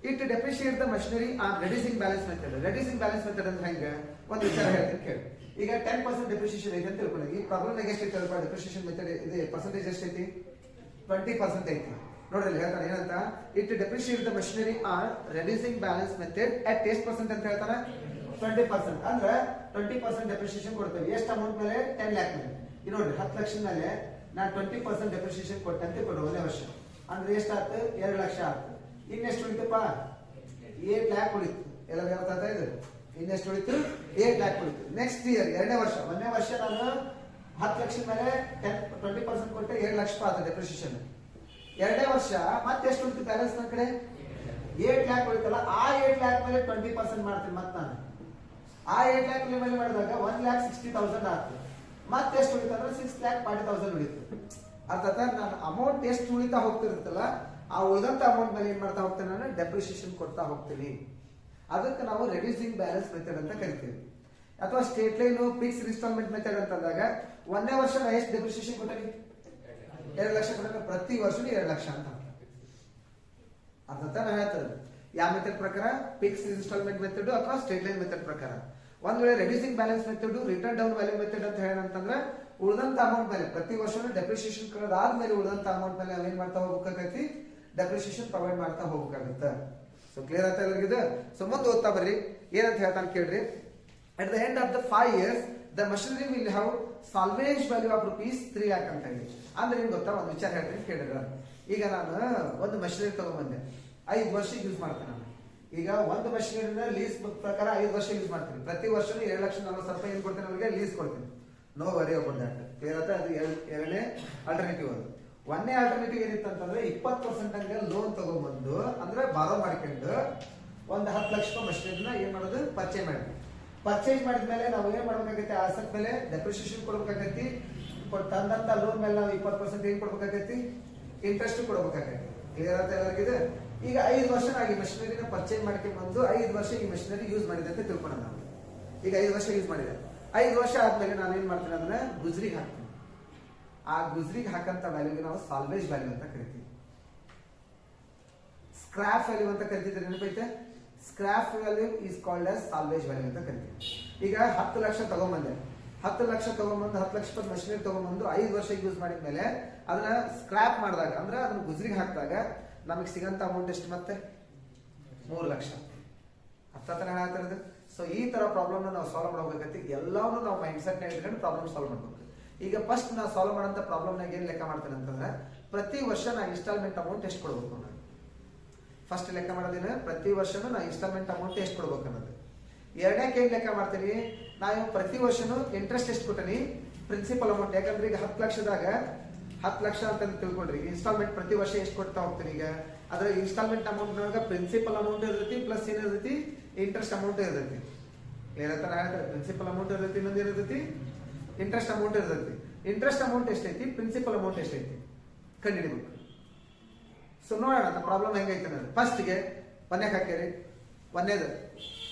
S1: It depreciate the machinery on reducing balance method. Reducing balance method ಅಂದ್ರೆ ಹೆಂಗ, ಒಂದು ವಿಚಾರ ಹೇಳ್ತೀನಿ ಕೇಳಿ. ಈಗ 10% ಡೆಪ್ರಿಸಿಯೇಷನ್ ಐತೆ ಅಂತ ತಿಳ್ಕೊಳ್ಳಿ. ಈ ಪ್ರಾಬ್ಲಮ್ ಎಷ್ಟು ಐತೆ ಡೆಪ್ರಿಸಿಯೇಷನ್ ಮೆಥಡ್ ಇದೆ, ಪರ್ಸೆಂಟೇಜ್ ಎಷ್ಟು ಐತಿ, 20% ಐತಿ. ನೋಡ್ರಿ ಹೇಳ್ತಾನೆ ಏನಂತ, it depreciate the machinery on reducing balance method at ಎಷ್ಟು ಪರ್ಸೆಂಟ್ ಅಂತ ಹೇಳ್ತಾನೆ, 20%. ಅಂದ್ರೆ 20% ಡೆಪ್ರಿಸಿಯೇಷನ್ ಕೊಡ್ತೇವೆ. ಎಷ್ಟು ಅಮೌಂಟ್ ಮೇಲೆ, 10 lakh ಮೇಲೆ. ಈ ನೋಡ್ರಿ 10 ಲಕ್ಷ ಮೇಲೆ ನಾನು 20% ಡೆಪ್ರಿಸಿಯೇಷನ್ ಕೊಟ್ಟಂತೆ ಕೊಡು ಒಂದೇ ವರ್ಷ. ಅಂದ್ರೆ ಎಷ್ಟಾಯ್ತು, 2 ಲಕ್ಷ ಆಯ್ತು. ಇನ್ನೆಷ್ಟು ಉಳಿತಪ್ಪ, 8 lakh ಉಳಿತು. ಎಲ್ಲ ಹೇಳ್ತಾ ಇದು ಇನ್ನೆಷ್ಟು ಉಳಿತು, 8 lakh ಉಳಿತು. ನೆಕ್ಸ್ಟ್ ಇಯರ್ ಎರಡನೇ ವರ್ಷ, ಒಂದನೇ ವರ್ಷ ನಾನು 10 ಲಕ್ಷ ಮೇಲೆ 20% ಕೊಟ್ಟೆ, 7 ಲಕ್ಷ ಆಯ್ತು ಡೆಪ್ರಿಸಿಯೇಷನ್. ಎರಡನೇ ವರ್ಷ ಮತ್ತೆ ಎಷ್ಟು ಉಳಿತು ಬ್ಯಾಲೆನ್ಸ್ ನನ್ನ ಕಡೆ, 8 lakh ಉಳಿತಲ್ಲ. ಆ 8 lakh ಮೇಲೆ 20% ಮಾಡ್ತೀನಿ ಮತ್ತೆ ನಾನು. ಆ 8 lakh ಮೇಲೆ ಮಾಡಿದಾಗ 1,60,000 ಆಯ್ತು. ಮತ್ತೆ ಎಷ್ಟು ಉಳಿತು ಅಂದ್ರೆ 6,40,000 ಉಳಿತು. ಅರ್ಥಾತ್ ನಾನು ಅಮೌಂಟ್ ಎಷ್ಟು ಉಳಿತಾ ಹೋಗ್ತಿರುತ್ತಲ್ಲ, ಆ ಉಳಿದಂತ ಅಮೌಂಟ್ ಮೇಲೆ ಏನ್ ಮಾಡ್ತಾ ಹೋಗ್ತೇನೆ, ನಾನು ಡೆಪ್ರಿಸಿಯೇಷನ್ ಕೊಡ್ತಾ ಹೋಗ್ತೀನಿ. ಅದಕ್ಕೆ ನಾವು ರೆಡ್ಯೂಸಿಂಗ್ ಬ್ಯಾಲೆನ್ಸ್ ಮೆಥಡ್ ಅಂತ ಕರಿತೀವಿ. ಅಥವಾ state line fix instalment method ಅಂತಂದಾಗ ಒಂದನೇ ವರ್ಷ ನಾ ಎಷ್ಟು ಡೆಪ್ರಿಸಿಯೇಷನ್ ಕೊಟ್ಟನಿ 2 ಲಕ್ಷ ಕೊಟ್ಟ ಪ್ರತಿ ವರ್ಷನೂ 2 ಲಕ್ಷ ಅಂತ ಅರ್ಥ ನಾ ಹೇಳ್ತದೆ ಯಾವ ಮೆಥಡ್ ಪ್ರಕಾರ ಫಿಕ್ಸ್ ಇನ್ಸ್ಟಾಲ್ಮೆಂಟ್ ಮೆಥಡ್ ಅಥವಾ ಸ್ಟೇಟ್ ಲೈನ್ ಮೆಥಡ್ ಪ್ರಕಾರ ಒಂದ್ ವೇಳೆ reducing balance method return down value method ಅಂತ ಹೇಳಂತಂದ್ರೆ ಉಳಿದಂತ ಅಮೌಂಟ್ ಮೇಲೆ ಪ್ರತಿ ವರ್ಷನೂ ಡೆಪ್ರಿಸಿಯೇಷನ್ ಕಳೆದಾದ್ಮೇಲೆ ಉಳಿದಂತ ಅಮೌಂಟ್ ಮೇಲೆ ನಾವೇನ್ ಮಾಡ್ತಾ ಹೋಗ್ಬೇಕಾಗೈತಿ ಡೆಪ್ರಿಸಿಯೇಷನ್ ಪ್ರೊವೈಡ್ ಮಾಡ್ತಾ ಹೋಗ್ಬೇಕಾಗತ್ತ ಸೊ ಕ್ಲಿಯರ್ ಆಗ್ತಾ ಎಲ್ಲರಿಗಿದೆ ಸೊ ಮುಂದೆ ಓದ್ತಾ ಬರ್ರಿ ಏನಂತ ಹೇಳ್ತಾನೆ ಕೇಳ್ರಿ at the end of the 5 years the machinery will have salvage value of rupees 3 lakh ಅಂತ ಹೇಳಿ ಅಂದ್ರೆ ಏನ್ ಗೊತ್ತಾ ಒಂದು ವಿಚಾರ ಹೇಳ್ತೀನಿ ಕೇಳಿದ್ರ ಈಗ ನಾನು ಒಂದು ಮಷಿನರಿ ತಗೊಂಡ್ಬಂದೆ 5 ವರ್ಷ ಯೂಸ್ ಮಾಡ್ತೇನೆ ನಾನು ಈಗ ಒಂದು ಮಷಿನರಿನ ಲೀಸ್ ಪ್ರಕಾರ 5 ವರ್ಷ ಯೂಸ್ ಮಾಡ್ತೀನಿ ಪ್ರತಿ ವರ್ಷನೂ 2,40,000 ಏನ್ ಕೊಡ್ತೇನೆ ಅವರಿಗೆ ಲೀಸ್ ಕೊಡ್ತೀನಿ no worry about that clear ಆಯ್ತಾ ಅದು ಎರಡನೇ ಆಲ್ಟರ್ನೇಟಿವ್ ಅದು ಒಂದನೇ ಆಲ್ಟರ್ನೇಟಿವ್ ಏನಿತ್ತು ಅಂತಂದ್ರೆ 20% ಹಂಗೆ ಲೋನ್ ತಗೊಂಡ್ಬಂದು ಅಂದ್ರೆ ಬಾರೋ ಮಾಡ್ಕೊಂಡು ಒಂದು 10 ಲಕ್ಷ ರೂಪಾಯಿ ಮಷಿನರಿನ ಏನ್ ಮಾಡೋದು ಪರ್ಚೇಸ್ ಮಾಡಿದ್ಮೇಲೆ ನಾವು ಏನ್ ಮಾಡ್ಬೇಕಾಗೈತಿ ಆಸಕ್ತಿ ಮೇಲೆ ಡೆಪ್ರಿಸಿಯೇಷನ್ ಕೊಡ್ಬೇಕಾಗೈತಿ ತಂದಂತ ಲೋನ್ ಮೇಲೆ ನಾವು 20% ಏನ್ ಕೊಡ್ಬೇಕಾಗೈತಿ ಇಂಟ್ರೆಸ್ಟ್ ಕೊಡ್ಬೇಕಾಗೈತಿ ಕ್ಲಿಯರ್ ಆಯ್ತಾ ಎಲ್ಲರಿಗಿದೆ ಈಗ 5 ವರ್ಷ ಈ ಮಷಿನರಿನ ಪರ್ಚೇಸ್ ಮಾಡ್ಕೊಂಡು ಬಂದು 5 ವರ್ಷ ಈ ಮಷಿನರಿ ಯೂಸ್ ಮಾಡಿದೆ ಅಂತ ತಿಳ್ಕೊಳ್ಳೋಣ ನಾವು ಈಗ 5 ವರ್ಷ ಯೂಸ್ ಮಾಡಿದೆ 5 ವರ್ಷ ಆದ್ಮೇಲೆ ನಾನು ಏನ್ ಮಾಡ್ತೀನಿ ಅದನ್ನ ಗುಜ್ರಿಗೆ ಹಾಕ್ತೀನಿ ಆ ಗುಜ್ರಿಗೆ ಹಾಕಂತ ವ್ಯಾಲ್ಯೂಗೆ ನಾವು ಸಾಲ್ವೇಜ್ ವ್ಯಾಲ್ಯೂ ಅಂತ ಕರಿತೀವಿ ಸ್ಕ್ರಾಪ್ ವ್ಯಾಲ್ಯೂ ಅಂತ ಕರಿತಿದ್ರೆ ನೆನಪೈತೆ scrap value is called as salvage value ಅಂತ ಕರಿತೀವಿ ಈಗ 10 ಲಕ್ಷ ತಗೊಂಡ್ಬಂದೆ 10 ಲಕ್ಷ ತಗೊಂಡ್ಬಂದು 10 ಲಕ್ಷ ರೂಪಾಯಿ ಮಷಿನರಿ ತಗೊಂಡ್ಬಂದು 5 ವರ್ಷ ಯೂಸ್ ಮಾಡಿದ್ಮೇಲೆ ಅದನ್ನ ಸ್ಕ್ರಾಪ್ ಮಾಡಿದಾಗ ಅಂದ್ರೆ ಅದನ್ನ ಗುಜ್ರಿಗೆ ಹಾಕಿದಾಗ ನಮಗೆ ಸಿಗಂತ ಅಮೌಂಟ್ ಎಷ್ಟು ಮತ್ತೆ 3 ಲಕ್ಷ ಅರ್ಥ ಹೇಳ್ತಿರೋದು ಸೊ ಈ ತರ ಪ್ರಾಬ್ಲಮ್ ನಾವು ಸಾಲ್ವ್ ಮಾಡಬೇಕಾಗತ್ತೆ ಎಲ್ಲಾನು ನಾವು ಮೈಂಡ್ ಸೆಟ್ ನ ಇಟ್ಕೊಂಡು ಪ್ರಾಬ್ಲಮ್ ಸಾಲ್ವ್ ಮಾಡ್ಬೇಕು ಈಗ ಫಸ್ಟ್ ನಾ ಸಾಲ್ವ್ ಮಾಡಂತ ಪ್ರಾಬ್ಲಮ್ ನಾಗ ಏನ್ ಲೆಕ್ಕ ಮಾಡ್ತೇನೆ ಅಂತಂದ್ರೆ ಪ್ರತಿ ವರ್ಷ ನಾ ಇನ್ಸ್ಟಾಲ್ಮೆಂಟ್ ಅಮೌಂಟ್ ಎಷ್ಟು ಕೊಡ್ಬೇಕು ನಾನು ಫಸ್ಟ್ ಲೆಕ್ಕ ಮಾಡೋದೇನು ಪ್ರತಿ ವರ್ಷನೂ ನಾ ಇನ್ಸ್ಟಾಲ್ಮೆಂಟ್ ಅಮೌಂಟ್ ಎಷ್ಟು ಕೊಡ್ಬೇಕು ಅನ್ನೋದು ಎರಡನೇಕ್ಕೆ ಏನ್ ಲೆಕ್ಕ ಮಾಡ್ತೀನಿ ನಾವು ಪ್ರತಿ ವರ್ಷನೂ ಇಂಟ್ರೆಸ್ಟ್ ಎಷ್ಟು ಕೊಟ್ಟನಿ ಪ್ರಿನ್ಸಿಪಲ್ ಅಮೌಂಟ್ ಯಾಕಂದ್ರೆ ಈಗ 10 ಲಕ್ಷದಾಗ 10 ಲಕ್ಷ ಅಂತ ತಿಳ್ಕೊಂಡ್ರಿ ಇನ್ಸ್ಟಾಲ್ಮೆಂಟ್ ಪ್ರತಿ ವರ್ಷ ಎಷ್ಟು ಕೊಡ್ತಾ ಹೋಗ್ತೀನಿ ಈಗ ಅದ್ರ ಇನ್ಸ್ಟಾಲ್ಮೆಂಟ್ ಅಮೌಂಟ್ ನೊಳಗ ಪ್ರಿನ್ಸಿಪಲ್ ಅಮೌಂಟ್ ಇರ್ತೈತಿ ಪ್ಲಸ್ ಏನಿರ್ತೈತಿ ಇಂಟ್ರೆಸ್ಟ್ ಅಮೌಂಟ್ ಇರ್ತೈತಿ ಏನಂತ ಹೇಳ್ತಾರೆ ಪ್ರಿನ್ಸಿಪಲ್ ಅಮೌಂಟ್ ಇರ್ತೈತಿ ಇನ್ನೊಂದು ಇರ್ತೈತಿ ಇಂಟ್ರೆಸ್ಟ್ ಅಮೌಂಟ್ ಇರ್ತೈತಿ ಇಂಟ್ರೆಸ್ಟ್ ಅಮೌಂಟ್ ಎಷ್ಟೈತಿ ಪ್ರಿನ್ಸಿಪಲ್ ಅಮೌಂಟ್ ಎಷ್ಟೈತಿ ಕಂಡುಹಿಡಿಬೇಕು ಸೊ ನೋಡೋಣ ಪ್ರಾಬ್ಲಮ್ ಹೆಂಗೈತೆ ಅನ್ನೋದು ಫಸ್ಟ್ಗೆ ಒಂದಕ್ಕೆ ಹಾಕ್ಯಾರಿ ಒಂದೇದು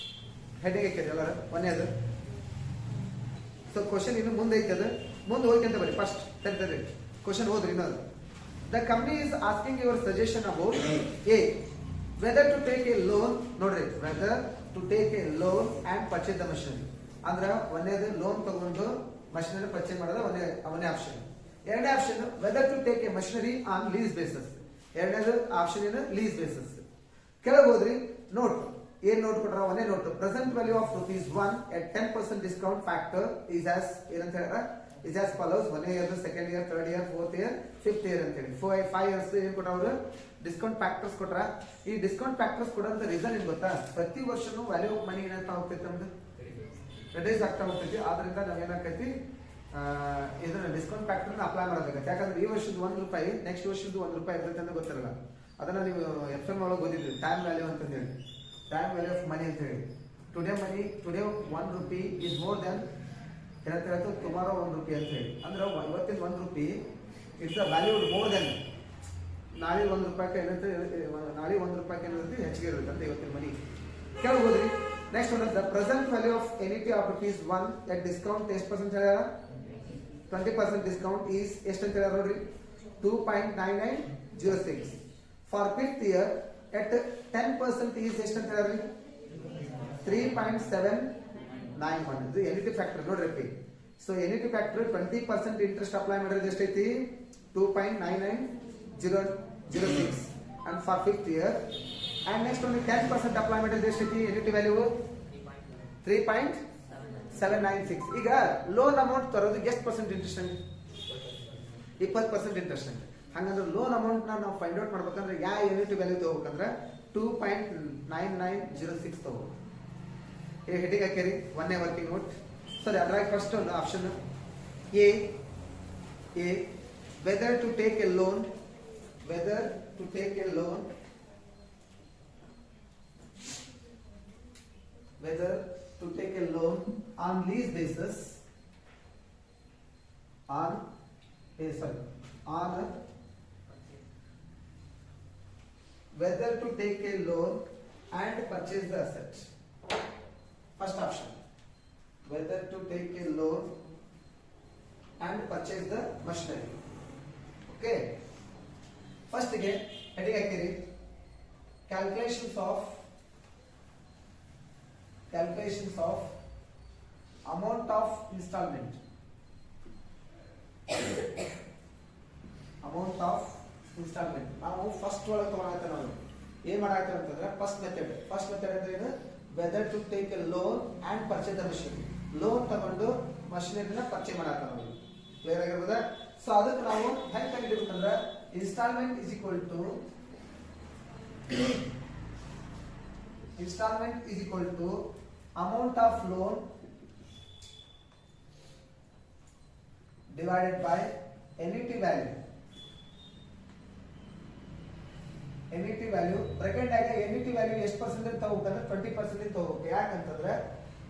S1: ಹೆಡ್ಡಿಗೆ ಹಾಕ್ಯಾರಿ ಎಲ್ಲರೂ ಒಂದೇದು ಸೊ ಕ್ವಶನ್ ಇನ್ನು ಮುಂದೆ ಐತೆ ಅದು ಮುಂದೆ ಹೋಗ್ತಂತ ಬರೀ ಫಸ್ಟ್ ತರ್ತಾರೆ ಕ್ವಶನ್ ಓದ್ರಿ ಇನ್ನೊಂದು the company is asking your suggestion about a whether to take a loan ನೋಡ್ರಿ whether to take a loan and purchase the machinery ಅಂದ್ರ ಒಂದೇದು ಲೋನ್ ತಗೊಂಡು ಮಷಿನರಿ ಪರ್ಚೇಸ್ ಮಾಡೋದು ಒಂದೇ ಆಪ್ಷನ್ ಎರಡನೇ option whether to take a machinery on lease basis ಎರಡನೇದು option ಏನು lease basis ಕೆಳಗೆ ಹೋದ್ರಿ ನೋಟ್ ಏನ್ ನೋಟ್ ಕೊಟ್ರ ಒಂದೇ note present value of ₹1 at 10% discount factor is as ಏನಂತ ಹೇಳ್ರ is as follows 1 year, 2nd year, 3rd year, 4th year, 5th year ಅಂತ ಹೇಳಿ 5 years ಏನ್ ಕೊಟ್ರ ಅವರು ಡಿಸ್ಕೌಂಟ್ ಫ್ಯಾಕ್ಟರ್ಸ್ ಕೊಟ್ರ ಈ ಡಿಸ್ಕೌಂಟ್ ಫ್ಯಾಕ್ಟರ್ಸ್ ಕೊಡೋಂತ ರೀಸನ್ ಏನ್ ಗೊತ್ತಾ ಪ್ರತಿ ವರ್ಷನೂ ವ್ಯಾಲ್ಯೂ ಆಫ್ ಮನಿ ಏನಂತ ಹೋಗ್ತೈತೆ ನಮ್ದು ರಿಡ್ಯೂಸ್ ಆಗ್ತಾ ಹೋಗ್ತೈತಿ ಆದ್ರಿಂದ ನಾವೇನಾಗ್ತೈತಿ ಇದನ್ನ ಡಿಸ್ಕೌಂಟ್ ಫ್ಯಾಕ್ಟರ್ ಅಪ್ಲೈ ಮಾಡಬೇಕಾಗುತ್ತೆ ಯಾಕಂದ್ರೆ ಈ ವರ್ಷದ ₹1 ನೆಕ್ಸ್ಟ್ ವರ್ಷದ ₹1 ಇರ್ತೈತೆ ಅಂತ ಗೊತ್ತಿರಲ್ಲ ಅದನ್ನ ನೀವು FM ಒಳಗೆ ಓದಿದ್ರಿ ಟೈಮ್ ವ್ಯಾಲ್ಯೂ ಅಂತ ಹೇಳಿ ಟೈಮ್ ವ್ಯಾಲ್ಯೂ ಆಫ್ ಮನಿ ಅಂತ ಹೇಳಿ ಟುಡೇ ₹1 is more than ಏನಂತ ಹೇಳ್ತಾರೆ ಟುಮಾರೋ ₹1 ಅಂತ ಹೇಳಿ ಅಂದ್ರೆ ಇವತ್ತಿನ ₹1 it's a value more than ನಾಳೆ ₹1 ಏನಂತ ನಾಳೆ ₹1 ಏನಿರುತ್ತೆ ಹೆಚ್ಚಿಗೆ ಇರುತ್ತೆ ಅಂತ ಇವತ್ತಿನ ಮನಿ ಕೆಳಗೆ ಹೋದ್ರಿ ನೆಕ್ಸ್ಟ್ ಒಂದು the present value of annuity of ₹1 at discount ಎಷ್ಟು ಪರ್ಸೆಂಟ್ ಹೇಳ್ಯಾರ 20% ಡಿಸ್ಕೌಂಟ್ ಈಸ್ ಎಷ್ಟು ಅಂತ ಹೇಳ್ಯಾರ ನೋಡ್ರಿ 2.9906 for 5th year at 10% is ಎಷ್ಟು ಅಂತ ಹೇಳ್ಯಾರ 3.791 ಇದು ಎನಿಟಿ ಫ್ಯಾಕ್ಟರ್ ನೋಡ್ರಿ ಸೊ ಎನಿಟಿ ಫ್ಯಾಕ್ಟರ್ 20% ಇಂಟ್ರೆಸ್ಟ್ ಅಪ್ಲೈ ಮಾಡಿದ್ರೆ ಎಷ್ಟೈತಿ 2.9906 and for 5th year and next only 10% apply ಮಾಡಿದ್ರೆ ಎಷ್ಟೈತಿ ಎನಿಟಿ ವ್ಯಾಲ್ಯೂ 3.796 ಈಗ ಲೋನ್ ಅಮೌಂಟ್ ತರೋದು ಎಷ್ಟು ಪರ್ಸೆಂಟ್ ಇಂಟ್ರೆಸ್ಟ್ ಅಂడి 20% ಇಂಟ್ರೆಸ್ಟ್ ಅಂడి ಹಂಗಂದ್ರೆ ಲೋನ್ ಅಮೌಂಟ್ ನಾವು ಫೈಂಡ್ ಔಟ್ ಮಾಡ್ಬೇಕಂದ್ರೆ ಯಾವ ಯೂನಿಟ್ ವ್ಯಾಲ್ಯೂ ತಗೋಬೇಕಂದ್ರೆ 2.9906 ತಗೋ ಈ ಹೆಡಿಂಗ್ ಹಾಕ್ಯಾರಿ ಒಂದೇ ವರ್ಕಿಂಗ್ ನೋಟ್ ಸರಿ ಅದ್ರಾಗ ಫಸ್ಟ್ ಒಂದು option A whether to take a loan on lease basis whether to take a loan and purchase the asset. First option. whether to take a loan and purchase the machinery. Okay, first ಗೆ heading ಹಾಕಿರಿ calculations of amount of installment. Amount of instalment ನಾವು first ಒಳಗೆ ತಗೊಳತ್ತ ನಾವು ಏನ್ ಮಾಡಾಕ್ತಾರೆ ಅಂತಂದ್ರೆ first method ಅಂದ್ರೆ ಏನು whether to take a loan and purchase the machine loan ತಗೊಂಡು ಮಷಿನರಿನ ಪರ್ಚೇಸ್ ಮಾಡಾಕ ನಾವು ಕ್ಲಿಯರ್ ಆಗಿರ್ಬೋದ ಸೊ ಅದಕ್ಕೆ ನಾವು ಹೆಂಗ್ ಕಂಡುಹಿಡಿಬೇಕಂದ್ರೆ installment is equal to amount of loan divided by annuity value. Annuity value bracket ಆಗ annuity value ಎಷ್ಟು ಪರ್ಸೆಂಟೇಜ್ ತಗೋಬೇಕಂದ್ರೆ 20% ತಗೋಬೇಕು. ಯಾಕಂತಂದ್ರೆ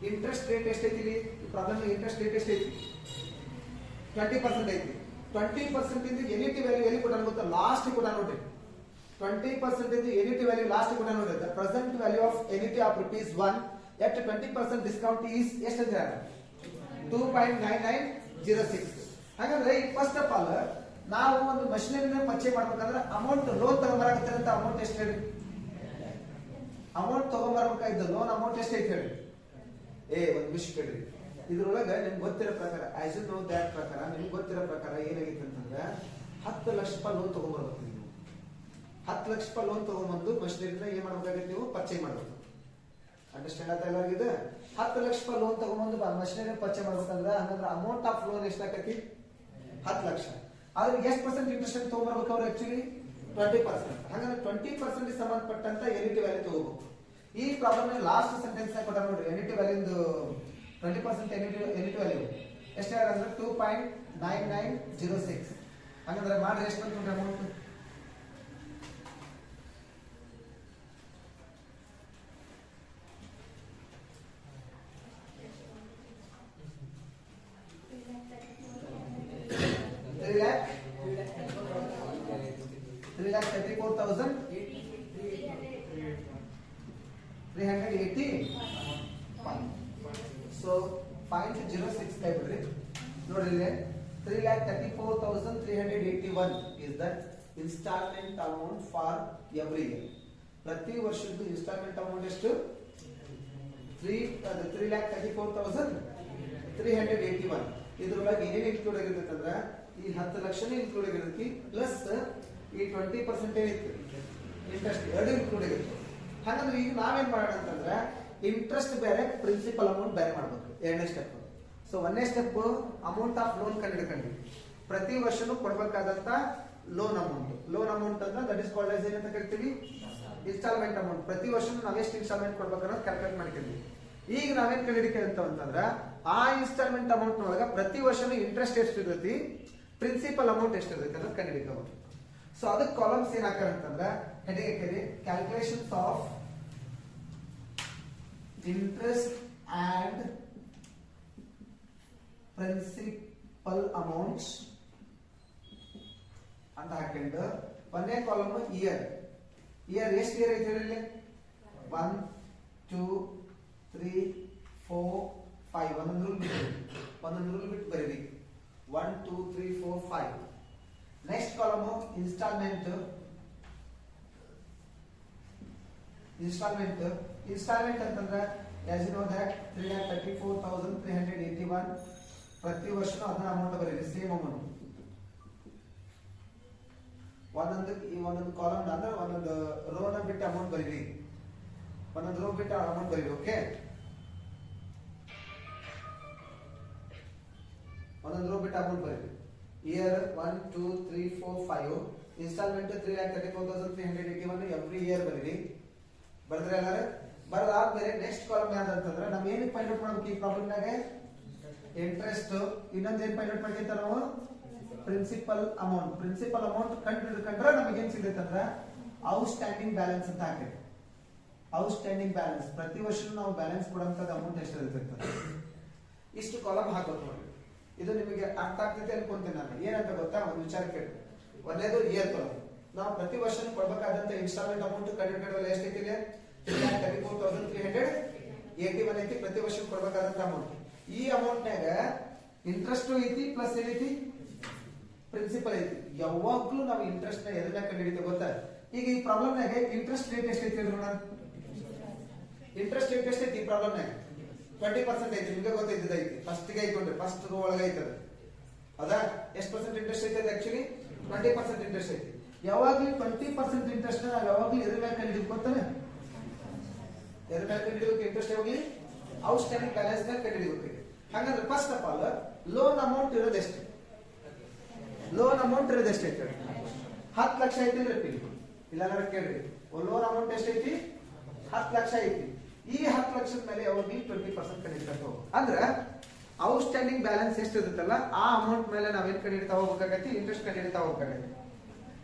S1: ಇಂಟ್ರೆಸ್ಟ್ ರೇಟ್ ಎಷ್ಟೈತಿ ಇಲ್ಲಿ ಈ ಪ್ರಾಬ್ಲಮ್ ಇಂಟ್ರೆಸ್ಟ್ ರೇಟ್ ಎಷ್ಟೈತಿ 20% ಐತಿ. 20% ಇಂದ annuity value ಎಲ್ಲಿ ಕೊಟ್ಟಾನ ಗೊತ್ತಾ ಲಾಸ್ಟ್ ಕೊಟ್ಟಾನ ನೋಡ್ರಿ 20% ಇಂದ annuity value ಲಾಸ್ಟ್ ಕೊಟ್ಟಾನ ನೋಡ್ರಿ the present value of annuity of ₹1 at 20% discount is ಎಷ್ಟು ಅಂದ್ರೆ 2.9906. ಹಾಗಾದ್ರೆ ಫಸ್ಟ್ ಆಫ್ ಆಲ್ ನಾವು ಒಂದು ಮಷಿನರಿನ ಪರ್ಚೇಸ್ ಮಾಡ್ಬೇಕಂದ್ರೆ ಅಮೌಂಟ್ ಲೋನ್ ತಗೊಂಬರಾಕತ್ತಿರಂತ ಅಮೌಂಟ್ ಎಷ್ಟು ಹೇಳಿ ಅಮೌಂಟ್ ತಗೊಂಬರ್ಬೇಕಾಯ್ತು ಲೋನ್ ಅಮೌಂಟ್ ಎಷ್ಟು ಐತಿ ಹೇಳಿ ಒಂದು ವಿಷಯ ಕೇಳ್ರಿ ಇದ್ರೊಳಗೆ ನಿಮ್ಗೆ ಗೊತ್ತಿರೋ ಪ್ರಕಾರ ಆಸ್ ಯು ನೋ ದ್ಯಾಟ್ ಪ್ರಕಾರ ನಿಮ್ಗೆ ಗೊತ್ತಿರೋ ಪ್ರಕಾರ ಏನಾಗಿತ್ತು ಅಂತಂದ್ರೆ 10 ಲಕ್ಷ ರೂಪಾಯಿ ಲೋನ್ ತಗೊಂಬರ್ಬೇಕು ನೀವು 10 ಲಕ್ಷ ರೂಪಾಯಿ ಲೋನ್ ತಗೊಂಬಂದು ಮಷಿನರಿನ ಏನ್ ಮಾಡ್ಬೇಕಾಗತ್ತೆ ನೀವು ಪರ್ಚೇಸ್ ಮಾಡ್ಬೇಕು ಅಂಡರ್ಸ್ಟ್ಯಾಂಡ್ ಆಗ್ತಾ ಎಲ್ಲರಿಗಿದೆ 10 ಲಕ್ಷ ರೂಪಾಯಿ ಲೋನ್ ತಗೊಂಬಂದು ಮಷಿನರಿ ಪರ್ಚೇಸ್ ಮಾಡ್ಬೇಕಂದ್ರೆ ಹಂಗಂದ್ರೆ ಅಮೌಂಟ್ ಆಫ್ ಲೋನ್ ಎಷ್ಟಾಕತಿ 10 ಲಕ್ಷ ಆದ್ರೆ ಎಷ್ಟು ಪರ್ಸೆಂಟ್ ಇಂಟ್ರೆಸ್ಟ್ ತಗೊಂಡ್ಬರ್ಬೇಕು ಅವ್ರು ಆಕ್ಚುಲಿ 20%. ಹಾಗಾದ್ರೆ 20% ಸಂಬಂಧಪಟ್ಟಂತ ಎನಿಟಿ ವ್ಯಾಲ್ಯೂ ತಗೋಬೇಕು. ಈ ಪ್ರಾಬ್ಲಮ್ ಲಾಸ್ಟ್ ಸೆಂಟೆನ್ಸ್ ಕೊಟ್ಟ ನೋಡ್ರಿ ಎನಿಟಿ ವ್ಯಾಲ್ಯೂ 20% ಎನಿಟಿ ವ್ಯಾಲ್ಯೂ ಎಷ್ಟು ಅಂದ್ರೆ 2.9906. ಹಾಗಾದ್ರೆ ಮಾಡ್ರಿ ಎಷ್ಟು ಬಂತು ಅಮೌಂಟ್ So find 06 library. ನೋಡಿದ್ರೆ 3,34,381 is the installment amount for every year. ಪ್ರತಿ ವರ್ಷದ ಇನ್ಸ್ಟಾಲ್ಮೆಂಟ್ ಅಮೌಂಟ್ ಎಷ್ಟು 3,34,381. ಇದ್ರೊಳಗೆ ಏನೇನು ಇನ್ಕ್ಲೂಡ್ ಆಗಿರ್ತೈತೆ ಅಂದ್ರೆ ಈ 10 ಲಕ್ಷನೇ ಇನ್ಕ್ಲೂಡ್ ಆಗಿರ್ತೈತಿ ಪ್ಲಸ್ ಈ 20% ಏನಿತ್ತು ಇಂಟ್ರೆಸ್ಟ್ ಎರಡು ಇನ್ಕ್ಲೂಡ್ ಆಗಿರ್ತದೆ. ಹಾಗಾದ್ರೆ ಈಗ ನಾವೇನ್ ಮಾಡೋಣ ಅಂತಂದ್ರೆ ಇಂಟ್ರೆಸ್ಟ್ ಬೇರೆ ಪ್ರಿನ್ಸಿಪಲ್ ಅಮೌಂಟ್ ಬೇರೆ ಮಾಡ್ಬೇಕು ಎರಡನೇ ಸ್ಟೆಪ್. ಸೊ ಒಂದನೇ ಸ್ಟೆಪ್ ಅಮೌಂಟ್ ಆಫ್ ಲೋನ್ ಕಂಡುಹಿಡ್ಕೊಂಡ್ವಿ ಪ್ರತಿ ವರ್ಷನೂ ಕೊಡ್ಬೇಕಾದಂತ ಲೋನ್ ಅಮೌಂಟ್ ಅಂತ ದಟ್ ಇಸ್ ಕಾಲ್ಡ್ ಆಸ್ ಏನಂತ ಕರಿತೀವಿ ಇನ್ಸ್ಟಾಲ್ಮೆಂಟ್ ಅಮೌಂಟ್. ಪ್ರತಿ ವರ್ಷನೂ ನಾವೆಷ್ಟು ಇನ್ಸ್ಟಾಲ್ಮೆಂಟ್ ಕೊಡ್ಬೇಕನ್ನೋದು ಕ್ಯಾಲ್ಕುಲೇಟ್ ಮಾಡ್ಕೊಂಡ್ವಿ. ಈಗ ನಾವೇನ್ ಕಂಡುಹಿಡಿಕೆ ಅಂತಂದ್ರೆ ಆ ಇನ್ಸ್ಟಾಲ್ಮೆಂಟ್ ಅಮೌಂಟ್ ಒಳಗ ಪ್ರತಿ ವರ್ಷನೂ ಇಂಟ್ರೆಸ್ಟ್ ಎಷ್ಟು ಇರ್ತೈತಿ ಪ್ರಿನ್ಸಿಪಲ್ ಅಮೌಂಟ್ ಎಷ್ಟು ಇರ್ತೈತಿ ಅನ್ನೋದು ಕಂಡುಹಿಡಿಕೋಬೇಕು. ಸೊ ಅದಕ್ಕೆ ಕಾಲಮ್ಸ್ ಏನ್ ಹಾಕಾರ ಅಂತಂದ್ರೆ ಹೆಡಿಂಗ್ ಹಾಕಿರಿ calculations of interest and principal amounts ಅಂತ ಹಾಕೊಂಡು ಒಂದೇ ಕಾಲಮ್ ಇಯರ್ ಎಷ್ಟು ಇಯರ್ ಐತೆ ಹೇಳಿ 1 2 3 4 5 ಒಂದೊಂದು ರೂಲ್ ಬಿಟ್ಟು ಬರೀರಿ 1 2 3 4 5. ನೆಕ್ಸ್ಟ್ ಕಾಲಮ್ ಇನ್ಸ್ಟಾಲ್ಮೆಂಟ್ ಅಂತಂದ್ರೆ as you know that 3,34,381 ಪ್ರತಿ ವರ್ಷನೂ ಅದನ್ನ ಅಮೌಂಟ್ ಬರೀರಿ ಸೇಮ್ ಅಮೌಂಟ್ ಒಂದೊಂದು ಕಾಲಮ್ ಅಂದ್ರೆ ಒಂದೊಂದು ರೋನ ಬಿಟ್ಟು ಅಮೌಂಟ್ ಬರೀರಿ ಓಕೆ. ಒಂದೊಂದು ರೋ ಬಿಟ್ಟು ಅಮೌಂಟ್ ಬರೀರಿ ಇಯರ್ 1 2 3 4 5 ಇನ್ಸ್ಟಾಲ್ಮೆಂಟ್ 3,34,381 ಎವ್ರಿ ಇಯರ್ ಬರೀರಿ. ಬರ್ದ್ರೆ ಎಲ್ಲಾರು ಬರದಾದ್ಮೇಲೆ ನೆಕ್ಸ್ಟ್ ಕಾಲಮ್ ಯಾವ್ದಂತಂದ್ರೆ ನಾವ್ ಏನಕ್ಕೆ ಫೈಂಡ್ ಔಟ್ ಮಾಡ್ಬೇಕು ಈ ಪ್ರಾಬ್ಲಮ್ ನಾಗ ಇಂಟ್ರೆಸ್ಟ್ ಇನ್ನೊಂದು ಏನ್ ಫೈಂಡ್ ಔಟ್ ಮಾಡ್ಕೊಂತ ನಾವು ಪ್ರಿನ್ಸಿಪಲ್ ಅಮೌಂಟ್ ಕಂಡುಹಿಡ್ಕೊಂಡ್ರೆ ನಮಗೆ ಏನ್ ಸಿಗುತ್ತೆ ಅಂದ್ರೆ ಔಟ್ಸ್ಟ್ಯಾಂಡಿಂಗ್ ಬ್ಯಾಲೆನ್ಸ್ ಅಂತ ಹಾಕಿದೆ. ಔಟ್ಸ್ಟ್ಯಾಂಡಿಂಗ್ ಬ್ಯಾಲೆನ್ಸ್ ಪ್ರತಿ ವರ್ಷ ನಾವು ಬ್ಯಾಲೆನ್ಸ್ ಕೊಡುವಂತದ್ದು ಅಮೌಂಟ್ ಎಷ್ಟಿರುತ್ತೆ ಇಷ್ಟು ಕಾಲಮ್ ಹಾಕೋದು ನೋಡಿ. ಇದು ನಿಮಗೆ ಅರ್ಥ ಆಗ್ತೈತೆ ಅನ್ಕೊಂತೀನಿ ನಾನು. ಏನಂತ ಗೊತ್ತಾ ಒಂದು ವಿಚಾರ ಕೇಳಿ. ಒಂದೇದು ಇಯರ್ ಕಾಲಮ್ ನಾವು ಪ್ರತಿ ವರ್ಷ ಕೊಡ್ಬೇಕಾದಂತ ಇನ್ಸ್ಟಾಲ್ಮೆಂಟ್ ಅಮೌಂಟ್ ಕಂಡುಹಿಡಿಯುವಲ್ಲಿ ಎಷ್ಟೈತಿ 3,34,381 ಐತಿ ಪ್ರತಿ ವರ್ಷ ಕೊಡ್ಬೇಕಾದಂತ ಅಮೌಂಟ್. ಈ ಅಮೌಂಟ್ನಾಗ ಇಂಟ್ರೆಸ್ಟ್ ಐತಿ ಪ್ಲಸ್ ಏನೈತಿ ಪ್ರಿನ್ಸಿಪಲ್ ಐತಿ. ಯಾವಾಗ್ಲೂ ನಾವು ಇಂಟ್ರೆಸ್ಟ್ ನ ಎದನ್ನ ಕಂಡುಹಿಡಿತೇವೆ ಗೊತ್ತಾ? ಈಗ ಈ ಪ್ರಾಬ್ಲಮ್ ನಾಗ ಇಂಟ್ರೆಸ್ಟ್ ರೇಟ್ ಎಷ್ಟೈತಿ ಹೇಳ್ರಿ? ಇಂಟ್ರೆಸ್ಟ್ ರೇಟ್ ಎಷ್ಟೈತಿ ಈ ಪ್ರಾಬ್ಲಮ್ ನಾಗ? 20% ಐತಿ. ನಿಮ್ಗೆ ಗೊತ್ತೈತಿ ಐತಿ. ಫಸ್ಟ್ ಗೆ ಐತಿ, ಫಸ್ಟ್ ಒಳಗ ಐತದ. ಹೌದಾ? ಎಷ್ಟು ಪರ್ಸೆಂಟ್ ಇಂಟ್ರೆಸ್ಟ್ ಐತಿ? ಆಕ್ಚುಲಿ 20% ಇಂಟ್ರೆಸ್ಟ್ ಐತಿ. ಯಾವಾಗ್ಲೂ 20% ಇಂಟ್ರೆಸ್ಟ್ ನಾವು ಯಾವಾಗ್ಲೂ ಎದ್ರ ಮೇಲೆ ಕಂಡುಹಿಡಿದು ಗೊತ್ತಾನೆ? ಎದ್ರ ಮೇಲೆ ಕಂಡುಹಿಡಿಬೇಕು ಇಂಟ್ರೆಸ್ಟ್? ಯಾವಾಗ್ಲಿ ಔಟ್ಸ್ಟ್ಯಾಂಡಿಂಗ್ ಬ್ಯಾಲೆನ್ಸ್ ಮೇಲೆ ಕಂಡುಹಿಡಿಬೇಕು. ಹಾಗಾದ್ರೆ first of all loan amount ಇರೋದು ಎಷ್ಟು? ಲೋನ್ ಅಮೌಂಟ್ ಇರೋದು ಎಷ್ಟು ಐತಿ? 10 ಲಕ್ಷ ಐತಿ ಅಂದ್ರೆ ಇಲ್ಲ ಕೇಳ್ರಿ. ಲೋನ್ ಅಮೌಂಟ್ ಎಷ್ಟೈತಿ? 10 ಲಕ್ಷ ಐತಿ. ಈ 10 ಲಕ್ಷದ ಮೇಲೆ ಯಾವಾಗ 20% ಕಂಡುಹಿಡ್ತಾ ಹೋಗ್ಬೇಕು. ಅಂದ್ರೆ ಔಟ್ಸ್ಟ್ಯಾಂಡಿಂಗ್ ಬ್ಯಾಲೆನ್ಸ್ ಎಷ್ಟು ಇರುತ್ತಲ್ಲ ಆ ಅಮೌಂಟ್ ಮೇಲೆ ನಾವೇನ್ ಕಂಡುಹಿಡ್ತಾ ಹೋಗ್ಬೇಕಾಗತ್ತೆ? ಇಂಟ್ರೆಸ್ಟ್ ಕಂಡುಹಿಡ್ತಾ ಹೋಗ್ಬೇಕಾಗತ್ತೆ.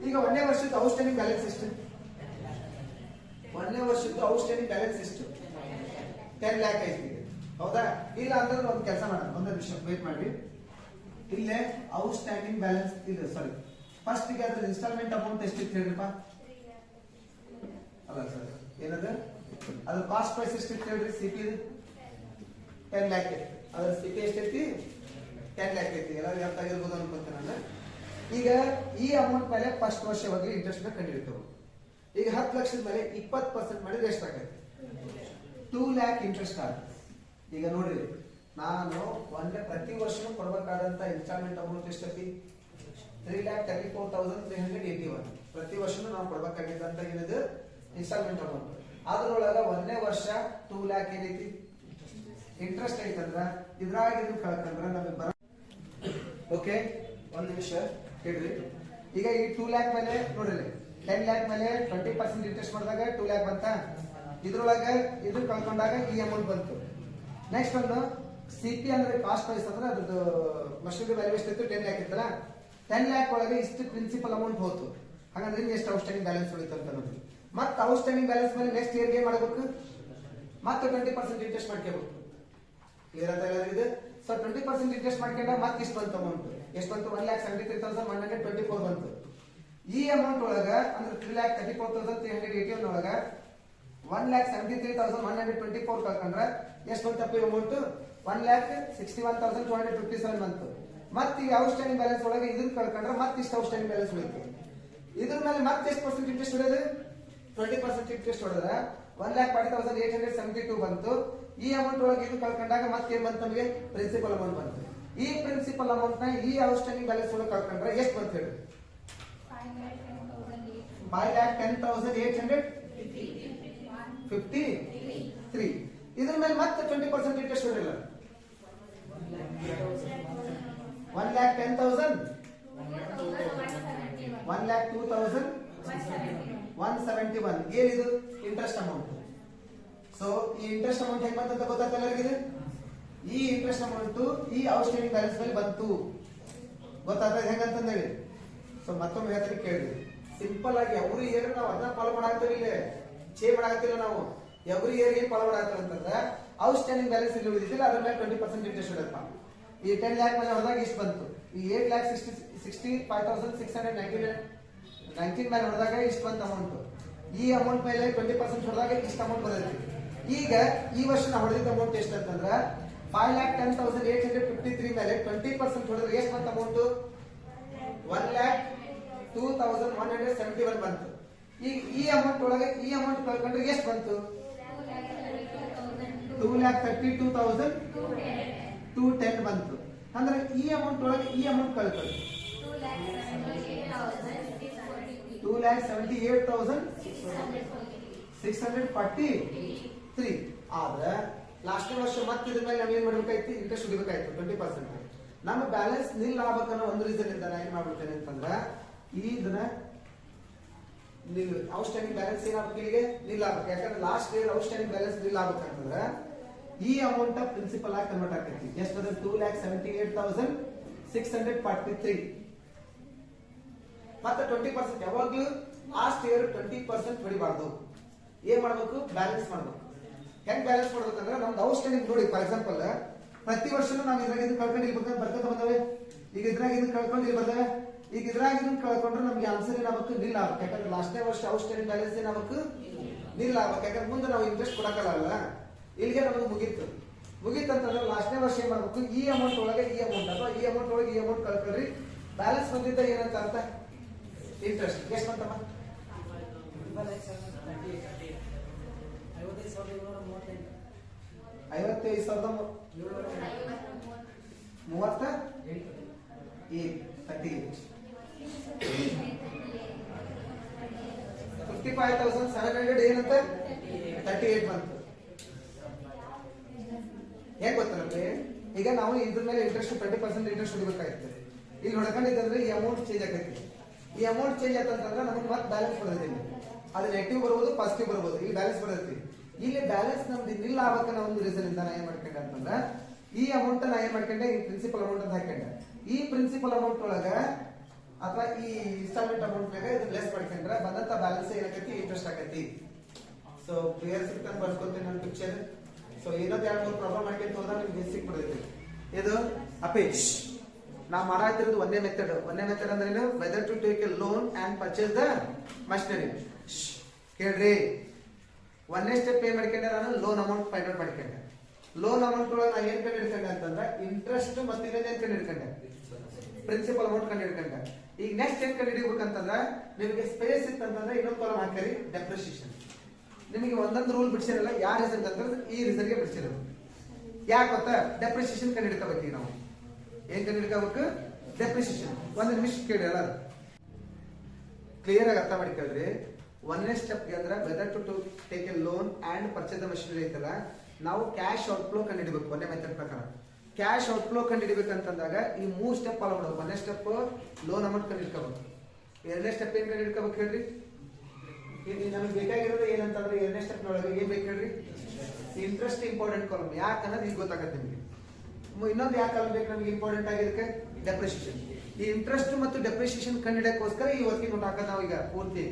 S1: ಈಗ 1ನೇ ವರ್ಷದ ಔಟ್ಸ್ಟ್ಯಾಂಡಿಂಗ್ ಬ್ಯಾಲೆನ್ಸ್ ಎಷ್ಟು? 1ನೇ ವರ್ಷದ ಔಟ್ಸ್ಟ್ಯಾಂಡಿಂಗ್ ಬ್ಯಾಲೆನ್ಸ್ ಎಷ್ಟು? 10 ಲ್ಯಾಕ್ ಐತಿ. ಹೌದಾ? ಇಲ್ಲ ಅಂದ್ರೆ ಒಂದು ಕೆಲಸ ಮಾಡೋಣ, ಒಂದೇ ನಿಮಿಷ ವೇಟ್ ಮಾಡಿ. ಇಲ್ಲೇ ಔಟ್ಸ್ಟ್ಯಾಂಡಿಂಗ್ ಬ್ಯಾಲೆನ್ಸ್ ಇಲ್ಲ, ಸಾರಿ, ಫಸ್ಟ್ ಗೆ ಅದ್ರ ಇನ್ಸ್ಟಾಲ್ಮೆಂಟ್ ಅಮೌಂಟ್ ಎಷ್ಟಿತ್ತು ಹೇಳ್ರಿಪ್ಪ? ಅಲ್ಲ ಸರ್, ಏನದ ಅದ್ರ ಕಾಸ್ಟ್ ಪ್ರೈಸ್ ಎಷ್ಟಿತ್ತು ಹೇಳ್ರಿ? ಸಿಪಿ 10 ಲ್ಯಾಕ್ ಐತಿ. ಅದ್ರ ಸಿಪಿ ಎಷ್ಟೈತಿ? 10 ಲ್ಯಾಕ್ ಐತಿ. ಎಲ್ಲರಿಗೂ ಅರ್ಥ ಆಗಿರ್ಬೋದು ಅನ್ಕೊಂತ ನಾನು. ಈಗ ಈ ಅಮೌಂಟ್ ಮೇಲೆ ಫಸ್ಟ್ ವರ್ಷವಾಗಿ ಇಂಟ್ರೆಸ್ಟ್ ನ ಕಂಡುಹಿಡಿತೇವೆ. ಈಗ 10 ಲಕ್ಷದ ಮೇಲೆ 20% ಮಾಡಿದ್ರೆ ಎಷ್ಟಾಗತ್ತೆ? 2 ಲ್ಯಾಕ್ ಇಂಟ್ರೆಸ್ಟ್ ಆಗುತ್ತೆ. ಈಗ ನೋಡ್ರಿ, ನಾನು ಪ್ರತಿ ವರ್ಷನೂ ಕೊಡಬೇಕಾದಂತ ಇನ್ಸ್ಟಾಲ್ಮೆಂಟ್ ಅಮೌಂಟ್ ಎಷ್ಟೈತಿ? 3,34,381. ಪ್ರತಿ ವರ್ಷನೂ ನಾವು ಕೊಡಬೇಕಾಗಿದ್ದಂತ ಏನಿದೆ ಇನ್ಸ್ಟಾಲ್ಮೆಂಟ್ ಅಮೌಂಟ್. ಅದ್ರೊಳಗ 1ನೇ ವರ್ಷ 2 ಲ್ಯಾಕ್ ಏನೈತಿ ಇಂಟ್ರೆಸ್ಟ್ ಐತಂದ್ರ ಇದ್ರಾಗ ಇದನ್ನ ಕಳ್ಕಂದ್ರ ನಮಗೆ ಬರ. ಓಕೆ, ಒಂದ್ ನಿಮಿಷ ಹೇಳ್ರಿ. ಈಗ ಈ 2 ಲ್ಯಾಕ್ ಮೇಲೆ ನೋಡ್ರಿ, 10 ಲ್ಯಾಕ್ ಮೇಲೆ 20% ಇಂಟ್ರೆಸ್ಟ್ ಮಾಡಿದಾಗ 2 ಲ್ಯಾಕ್ ಬಂತ. ಇದ್ರೊಳಗ ಇದು ಕಳ್ಕೊಂಡಾಗ ಈ ಅಮೌಂಟ್ ಬಂತು. ನೆಕ್ಸ್ಟ್ ಒಂದು ಸಿಪಿ ಅಂದ್ರೆ ಕಾಸ್ಟ್ ಪ್ರೈಸ್ ಅಂದ್ರೆ ಅದ್ರದ್ದು ಮಷಿನರಿ ವ್ಯಾಲ್ಯೂ ಎಷ್ಟಿತ್ತು? 10 ಲ್ಯಾಕ್ ಇತ್ತಲ್ಲ. 10 ಲ್ಯಾಕ್ ಒಳಗೆ ಇಷ್ಟು ಪ್ರಿನ್ಸಿಪಲ್ ಅಮೌಂಟ್ ಹೋಯ್ತು. ಹಾಗಾದ್ರೆ ನಿಮ್ಗೆ ಎಷ್ಟು ಔಟ್ಸ್ಟ್ಯಾಂಡಿಂಗ್ ಬ್ಯಾಲೆನ್ಸ್ ಉಳಿತು ಅಂತ ನೋಡಿ. ಮತ್ತೆ ಔಟ್ಸ್ಟ್ಯಾಂಡಿಂಗ್ ಬ್ಯಾಲೆನ್ಸ್ ಮೇಲೆ ನೆಕ್ಸ್ಟ್ ಇಯರ್ ಏನ್ ಮಾಡಬೇಕು? ಮತ್ತೆ 20% ಇಂಟ್ರೆಸ್ಟ್ ಮಾಡ್ಕೋಬೇಕು. ಕ್ಲಿಯರ್ ಅಂತ ಎಲ್ಲರಿಗಿದೆ? ಸೊ 20% ಇಂಟ್ರೆಸ್ಟ್ ಮಾಡ್ಕೊಂಡ ಮತ್ತೆ ಇಷ್ಟು ಬಂತು ಅಮೌಂಟ್. ಎಷ್ಟು ಬಂತು? 1,73,124 ಬಂತು. ಈ ಅಮೌಂಟ್ ಒಳಗ ಅಂದ್ರೆ 3,34,381 ಒಳಗ 1,73,124 ಕಳ್ಕೊಂಡ್ರೆ ಎಷ್ಟು ಬಂತಪ್ಪ ಅಮೌಂಟ್? 1,61,257 ಬಂತು. ಮತ್ತೆ ಈ ಔಟ್ಸ್ಟ್ಯಾಂಡಿಂಗ್ ಬ್ಯಾಲೆನ್ಸ್ ಒಳಗೆ ಇದನ್ನ ಕಳ್ಕೊಂಡ್ರೆ ಮತ್ತೆ ಇಷ್ಟು ಔಟ್ಸ್ಟ್ಯಾಂಡಿಂಗ್ ಬ್ಯಾಲೆನ್ಸ್ ಉಳಿತು. ಇದ್ರ ಮೇಲೆ ಮತ್ತೆ ಎಷ್ಟು ಪರ್ಸೆಂಟ್ ಇಂಟ್ರೆಸ್ಟ್ ಹೊಡೆದು? 20% ಇಂಟ್ರೆಸ್ಟ್ ಹೊಡೆದ್ರೆ 1,40,872 ಬಂತು. ಈ ಅಮೌಂಟ್ ಒಳಗೆ ಇದು ಕಳ್ಕೊಂಡಾಗ ಮತ್ತೆ ಏನ್ ಬಂತು? ನಮಗೆ ಪ್ರಿನ್ಸಿಪಲ್ ಅಮೌಂಟ್ ಬಂತು. ಈ ಪ್ರಿನ್ಸಿಪಲ್ ಅಮೌಂಟ್ ನ ಈ ಔಟ್ಸ್ಟ್ಯಾಂಡಿಂಗ್ ಬ್ಯಾಲೆನ್ಸ್ ಒಳಗೆ ಕಳ್ಕೊಂಡ್ರೆ ಎಷ್ಟು ಬಂತು ಹೇಳಿ? 5,10,853. ಇದ್ರ ಮೇಲೆ ಮತ್ತೆ 20% ಇಂಟ್ರೆಸ್ಟ್ ಹೊಡಿಲ್ಲ. 1,10,000, 1,02,171 ಏನಿದು ಇಂಟ್ರೆಸ್ಟ್ ಅಮೌಂಟ್. ಸೊ ಈ ಇಂಟ್ರೆಸ್ಟ್ ಅಮೌಂಟ್ ಹೆಂಗ್ ಬಂತ ಗೊತ್ತಾಗ್ತಾ ಎಲ್ಲರಿಗಿದೆ? ಈ ಇಂಟ್ರೆಸ್ಟ್ ಅಮೌಂಟ್ ಈ ಔಟ್ಸ್ಟ್ಯಾಂಡಿಂಗ್ ಬ್ಯಾಲೆನ್ಸ್ ಮೇಲೆ ಬಂತು. ಗೊತ್ತಾಗ್ತದೆ ಹೆಂಗಂತಂದ ಹೇಳಿ. ಸೊ ಮತ್ತೊಮ್ಮೆ ಹೇಳ್ತೀನಿ ಕೇಳಿ. ಸಿಂಪಲ್ ಆಗಿ ಎವ್ರಿ ಇಯರ್ ನಾವು ಅದನ್ನ ಫಾಲೋ ಮಾಡಾಕ್ತೀವಿ. ಇಲ್ಲೇ ಚೇ ಮಾಡಾಕ್ತಿಲ್ಲ ನಾವು. ಎವ್ರಿ ಇಯರ್ ಏನ್ ಫಾಲೋ ಮಾಡಾಕ್ತೀವಿ ಅಂತಂದ್ರೆ ಔಟ್ಸ್ಟ್ಯಾಂಡಿಂಗ್ ಬ್ಯಾಲೆನ್ಸ್ ಇಲ್ಲಿ ಉಳಿದಿಲ್ಲ, ಅದ್ರ ಮೇಲೆ 20% ಇಂಟ್ರೆಸ್ಟ್ ಇಡಪ್ಪ. ಈ 10 ಲ್ಯಾಕ್ ಮೇಲೆ ಹೊಡೆದಾಗ ಇಷ್ಟು ಬಂತು. ಈ 8,65,619 ಮೇಲೆ ಹೊಡೆದಾಗ ಇಷ್ಟು ಬಂತ ಅಮೌಂಟ್. ಈ ಅಮೌಂಟ್ ಮೇಲೆ 20% ಹೊಡೆದಾಗ ಇಷ್ಟು ಅಮೌಂಟ್ ಬರುತ್ತೆ. ಈಗ ಈ ವರ್ಷ ನಾವು ಹೊಡೆದಿದ್ದ ಅಮೌಂಟ್ ಎಷ್ಟು ಅಂತಂದ್ರೆ 5,10,853 ಮೇಲೆ 20% ಹೊಡೆದ್ರೆ ಎಷ್ಟು ಬಂತ ಅಮೌಂಟ್? 1,02,171 ಬಂತು. ಈಗ ಈ ಅಮೌಂಟ್ ಒಳಗೆ ಈ ಅಮೌಂಟ್ ಕಳ್ಕೊಂಡ್ರೆ ಎಷ್ಟು ಬಂತು? 2,32,210 ಬಂತು. ಅಂದ್ರೆ ಈ ಅಮೌಂಟ್ ಒಳಗೆ ಈ ಅಮೌಂಟ್ ಕಳ್ಕೊಳ್ಳಿ 2,78,643. ಆದ್ರೆ ಲಾಸ್ಟ್ ವರ್ಷ ಮತ್ತೆ ಇದ್ರ ಮೇಲೆ ನಾವ್ ಏನ್ ಮಾಡ್ಬೇಕಾಯ್ತು? ಇಂಟ್ರೆಸ್ಟ್ ಹೊಡಿಬೇಕಾಯ್ತು 20%. ನಮ್ಮ ಬ್ಯಾಲೆನ್ಸ್ ನಿಲ್ ಆಗ್ಬೇಕನ್ನೋ ಒಂದು ರೀಸನ್ ಇಂದ ನಾನು ಏನ್ ಮಾಡ್ಬಿಡ್ತೇನೆ ಅಂತಂದ್ರೆ ಇದನ್ನ ಔಟ್ಸ್ಟ್ಯಾಂಡಿಂಗ್ ಬ್ಯಾಲೆನ್ಸ್ ಏನಾಗಬೇಕು? ಇಲ್ಲಿಗೆ ನಿಲ್ ಆಗ್ಬೇಕು. ಯಾಕಂದ್ರೆ ಲಾಸ್ಟ್ ಇಯರ್ ಔಟ್ಸ್ಟ್ಯಾಂಡಿಂಗ್ ಬ್ಯಾಲೆನ್ಸ್ ನಿಲ್ ಆಗ್ಬೇಕಂತಂದ್ರೆ ಈ ಅಮೌಂಟ್ ಪ್ರಿನ್ಸಿಪಲ್ ಆಗಿ ಕನ್ವರ್ಟ್ ಆಗ್ತೈತಿ. ಎಷ್ಟು? 2,78,643. ಮತ್ತೆ 20% ಯಾವಾಗ್ಲೂ ಲಾಸ್ಟ್ ಇಯರ್ 20% ಹೊಡಿಬಾರ್ದು. ಏನ್ ಮಾಡ್ಬೇಕು? ಬ್ಯಾಲೆನ್ಸ್ ಮಾಡ್ಬೇಕು. ಹೆಂಗ್ ಬ್ಯಾಲೆನ್ಸ್ ಮಾಡ್ಬೇಕಂದ್ರೆ ನಮ್ದು ಔಟ್ಸ್ಟ್ಯಾಂಡಿಂಗ್ ನೋಡಿ, ಫಾರ್ ಎಕ್ಸಾಂಪಲ್ ಪ್ರತಿ ವರ್ಷನೂ ನಾವು ಇದ್ರಾಗ ಇದನ್ನ ಕಳ್ಕೊಂಡು ಇಲ್ಲಿ ಬರ್ಕೊಂತ ಬಂದವೆ. ಈಗ ಇದ್ರಾಗ ಇದನ್ನ ಕಳ್ಕೊಂಡು ಇಲ್ಲಿ ಬರ್ತವೆ. ಈಗ ಇದ್ರಾಗ ಇದನ್ನ ಕಳ್ಕೊಂಡ್ರೆ ನಮ್ಗೆ ಆನ್ಸರ್ ಏನಾಗಬೇಕು? ನಿಲ್ ಆಗ್ಬೇಕು. ಯಾಕಂದ್ರೆ ಲಾಸ್ಟ್ನೇ ವರ್ಷ ಔಟ್ಸ್ಟ್ಯಾಂಡಿಂಗ್ ಬ್ಯಾಲೆನ್ಸ್ ಏನಾಗಬೇಕು? ನಿಲ್ ಆಗ್ಬೇಕು. ಯಾಕಂದ್ರೆ ಮುಂದೆ ನಾವು ಇಂಟ್ರೆಸ್ಟ್ ಕೊಡಕ್ಕಲ್ಲ. ಇಲ್ಲಿಗೆ ನಮಗೆ ಮುಗೀತು. ಮುಗೀತಂತಂದ್ರೆ ಲಾಸ್ಟ್ನೇ ವರ್ಷ ಏನ್ ಮಾಡ್ಬೇಕು, ಈ ಅಮೌಂಟ್ ಒಳಗೆ ಈ ಅಮೌಂಟ್ ಅಥವಾ ಈ ಅಮೌಂಟ್ ಒಳಗೆ ಈ ಅಮೌಂಟ್ ಕಳ್ಕೊಳ್ರಿ. ಬ್ಯಾಲೆನ್ಸ್ ಬಂದಿದ್ದ ಏನಂತ ಅರ್ಥ, ಇಂಟ್ರೆಸ್ಟ್. ಎಷ್ಟು ಬಂತಮ್ಮ? 55,700 ಏನಂತ 38 ಬಂತು. ಹೇಗೆ ಗೊತ್ತಲ್ಲಪ್ಪ, ಈಗ ನಾವು ಇದ್ರ ಮೇಲೆ ಇಂಟ್ರೆಸ್ಟ್ 20% ಇಂಟ್ರೆಸ್ಟ್ ಹೊಡಿಬೇಕಾಗ್ತದೆ. ಇಲ್ಲಿ ಹೊಡ್ಕೊಂಡಿದ್ದಂದ್ರೆ ಈ ಅಮೌಂಟ್ ಚೇಂಜ್ ಆಗೈತಿ. ಈ ಅಮೌಂಟ್ ಚೇಂಜ್ ಆಯ್ತಂತಂದ್ರೆ ನಮಗೆ ಮತ್ತೆ ಬ್ಯಾಲೆನ್ಸ್ ಬರ್ತೈತಿ. ಅದು ನೆಗೆಟಿವ್ ಬರ್ಬೋದು, ಪಾಸಿಟಿವ್ ಬರ್ಬೋದು. ಇಲ್ಲಿ ಬ್ಯಾಲೆನ್ಸ್ ಬರ್ತೈತಿ. ಇಲ್ಲಿ ಬ್ಯಾಲೆನ್ಸ್ ನಮ್ದು ನಿಲ್ಲ ಆಗಕ್ಕೆ ನಾವು ಒಂದು ರೀಸನ್ ಇಂದ ನಾ ಏನ್ ಮಾಡ್ಕೊಂಡೆ ಅಂತಂದ್ರೆ, ಈ ಅಮೌಂಟ್ ನಾ ಏನ್ ಮಾಡ್ಕೊಂಡೆ, ಈ ಪ್ರಿನ್ಸಿಪಲ್ ಅಮೌಂಟ್ ಅಂತ ಹಾಕೊಂಡೆ. ಈ ಪ್ರಿನ್ಸಿಪಲ್ ಅಮೌಂಟ್ ಒಳಗ ಅಥವಾ ಈ ಇನ್ಸ್ಟಾಲ್ಮೆಂಟ್ ಅಮೌಂಟ್ ಮ್ಯಾಗ ಇದು ಲೆಸ್ ಮಾಡ್ಕೊಂಡ್ರೆ ಬಂದಂತ ಬ್ಯಾಲೆನ್ಸ್ ಏನಾಕತಿ, ಇಂಟ್ರೆಸ್ಟ್ ಆಕತಿ. ಸೊ ಕ್ಲಿಯರ್ ಸಿಕ್ತಂತ ಬರ್ಸ್ಕೊತೀನಿ ನನ್ನ ಪಿಕ್ಚರ್. ಸೊ ಏನೋ 2-3 ಪ್ರಾಬ್ಲಮ್ ಮಾಡ್ಕೊಂತ ಹೋದ್ರೆ ನಿಮ್ಗೆ ಸಿಕ್ಬಿಡ್ತೈತಿ. ಇದು ಅಪೇಜ್ ನಾವು ಮಾಡಾತಿರೋದು ಒಂದೇ ಮೆಥಡ್. ಒಂದೇ ಮೆಥಡ್ ಅಂದ್ರೆ ಏನು, whether to take a loan and purchase the machinery. ಕೇಳ್ರಿ, ಒಂದೇ ಸ್ಟೆಪ್ ಏನ್ ಮಾಡ್ಕೊಂಡೆ, ನಾನು ಲೋನ್ ಅಮೌಂಟ್ ಫೈಂಡ್ ಔಟ್ ಮಾಡ್ಕೊಂಡೆ. ಲೋನ್ ಅಮೌಂಟ್ ಒಳಗೆ ನಾನು ಏನ್ ಕಂಡು ಹಿಡ್ಕೊಂಡೆ ಅಂತಂದ್ರೆ ಇಂಟ್ರೆಸ್ಟ್ ಮತ್ತೆ ಇನ್ನೇನ್ ಕಂಡು ಹಿಡ್ಕೊಂಡೆ, ಪ್ರಿನ್ಸಿಪಲ್ ಅಮೌಂಟ್ ಕಂಡು ಹಿಡ್ಕೊಂಡೆ. ಈಗ ನೆಕ್ಸ್ಟ್ ಏನ್ ಕಂಡು ಹಿಡಿಬೇಕಂತಂದ್ರೆ, ನಿಮಗೆ ಸ್ಪೇಸ್ ಇತ್ತಂತಂದ್ರೆ ಇನ್ನೊಂದು ಕಾಲಮ್ ಹಾಕರಿ, ಡೆಪ್ರಿಸಿಯೇಷನ್. ನಿಮಗೆ ಒಂದೊಂದು ರೂಲ್ ಬಿಡಿಸಿರಲ್ಲ. ಯಾವ ರೀಸನ್ ಅಂತಂದ್ರೆ ಈ ರೀಸನ್ಗೆ ಬಿಡಿಸಿರೋದು. ಯಾಕೆ ಗೊತ್ತಾ, ಡೆಪ್ರಿಸಿಯೇಷನ್ ಕಂಡು ಹಿಡ್ಕೋಬೇಕು. ನಾವು ಏನ್ ಕಂಡು ಹಿಡ್ಕೋಬೇಕು, ಡೆಪ್ರಿಸಿಯೇಷನ್. ಒಂದು ನಿಮಿಷ ಕೇಳಿ ಎಲ್ಲ ಕ್ಲಿಯರ್ ಆಗಿ ಅರ್ಥ ಮಾಡ್ಕೊಳ್ರಿ. ಒಂದನೇ ಸ್ಟೆಪ್ ಅಂದ್ರೆ whether to take a loan and purchase the machinery ಐತಲ್ಲ, ನಾವು ಕ್ಯಾಶ್ ಔಟ್ಫ್ಲೋ ಕಂಡು ಹಿಡಿಬೇಕು. ಒಂದೇ ಮೆಥಡ್ ಪ್ರಕಾರ ಕ್ಯಾಶ್ ಔಟ್ಫ್ಲೋ ಕಂಡು ಹಿಡಿಬೇಕಂತಂದಾಗ ಈ 3 ಸ್ಟೆಪ್ ಫಾಲೋ ಮಾಡೋದು. ಒಂದನೇ ಸ್ಟೆಪ್ ಲೋನ್ ಅಮೌಂಟ್ ಕಂಡು ಹಿಡ್ಕೋಬೇಕು. ಎರಡನೇ ಸ್ಟೆಪ್ ಏನ್ ಕಂಡು ಹಿಡ್ಕೋಬೇಕು ಹೇಳ್ರಿ, ನಮಗೆ ಬೇಕಾಗಿರೋದು ಏನಂತಂದ್ರೆ ಎರಡನೇ ಸ್ಟೆಪ್ ಒಳಗೆ ಏನ್ ಬೇಕು ಹೇಳ್ರಿ, ಇಂಟ್ರೆಸ್ಟ್ ಇಂಪಾರ್ಟೆಂಟ್ ಕಾಲಮ್. ಯಾಕಂದ್ರೆ ಈಗ ಗೊತ್ತಾಗತ್ತೆ ನಿಮಗೆ. ಇನ್ನೊಂದು ಯಾಕೆ ಕಾಲಮ್ ಬೇಕು ನಮಗೆ ಇಂಪಾರ್ಟೆಂಟ್ ಆಗಿದ್ದಕ್ಕೆ, ಡೆಪ್ರಿಸಿಯೇಷನ್. ಈ ಇಂಟ್ರೆಸ್ಟ್ ಮತ್ತು ಡೆಪ್ರಿಸಿಯೇಷನ್ ಕಂಡು ಹಿಡಿಯೋಕ್ಕೋಸ್ಕರ ಈ ವರ್ಕಿಂಗ್ ನೋಟ್ ಹಾಕೋದು ನಾವು ಈಗ ಪೂರ್ತಿ.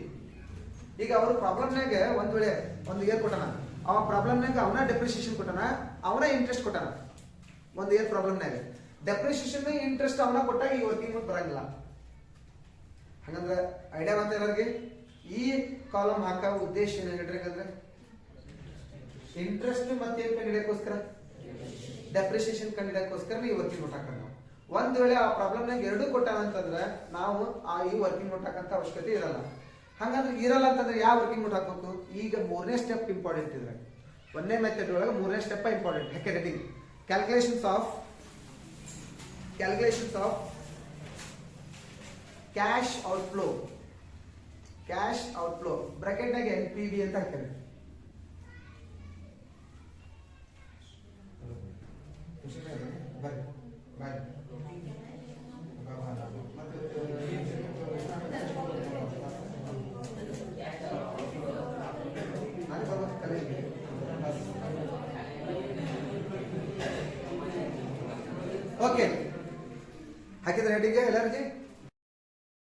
S1: ಈಗ ಅವ್ರ ಪ್ರಾಬ್ಲಮ್ನಾಗ ಒಂದ್ ವೇಳೆ ಒಂದು ಇಯರ್ ಕೊಟ್ಟಾನ, ಅವ ಪ್ರಾಬ್ಲಮ್ನಾಗ ಅವನ ಡೆಪ್ರಿಸಿಯೇಷನ್ ಕೊಟ್ಟಾನ, ಅವನ ಇಂಟ್ರೆಸ್ಟ್ ಕೊಟ್ಟಾನ. ಒಂದು ಇಯರ್ ಪ್ರಾಬ್ಲಮ್ನಾಗ ಡೆಪ್ರಿಸಿಯೇಷನ್ ಇಂಟ್ರೆಸ್ಟ್ ಅವನ ಕೊಟ್ಟಾಗ ಈ ವರ್ಕಿಂಗ್ ನೋಟ್ ಬರಂಗಿಲ್ಲ. ಹಂಗಂದ್ರೆ ಐಡಿಯಾ ಬಂತ ಎಲ್ಲರಿಗೆ? ಈ ಕಾಲಮ್ ಹಾಕೋ ಉದ್ದೇಶ ಏನ್ ಹೇಳ್ಬೇಕಂದ್ರೆ, ಇಂಟ್ರೆಸ್ಟ್ ಮತ್ತೆ ಏನ್ ಕಂಡು ಹಿಡಿಯೋಕ್ಕೋಸ್ಕರ, ಡೆಪ್ರಿಸಿಯೇಷನ್ ಕಂಡು ಹಿಡಿಯೋಕ್ಕೋಸ್ಕರ ಈ ವರ್ಕಿಂಗ್ ನೋಟ್ ಹಾಕೋಣ. ಒಂದ್ ವೇಳೆ ಆ ಪ್ರಾಬ್ಲಮ್ನಾಗ ಎರಡು ಕೊಟ್ಟಾನ ಅಂತಂದ್ರೆ ನಾವು ಈ ವರ್ಕಿಂಗ್ ನೋಟ್ ಹಾಕಂತ ಅವಶ್ಯಕತೆ ಇರಲ್ಲ. ಹಂಗಂದ್ರೆ ಇರಲ್ಲ ಅಂತಂದ್ರೆ ಯಾವ ವರ್ಕಿಂಗ್ ನೋಟ್ ಹಾಕಬೇಕು? ಈಗ 3ನೇ ಸ್ಟೆಪ್ ಇಂಪಾರ್ಟೆಂಟ್ ಇದ್ರೆ, ಒಂದೇ ಮೆಥಡ್ ಒಳಗೆ 3ನೇ ಸ್ಟೆಪ್ ಇಂಪಾರ್ಟೆಂಟ್. ಯಾಕೆ ready, calculations of cash outflow. Cash outflow ಬ್ರಾಕೆಟ್ನಾಗ NPV ಅಂತ ಹಾಕ್ತಾರೆ. ಓಕೆ, ಹಾಕಿದ್ರೆ ಹೆಡಿಗೆ ಎಲ್ಲರಿಗೆ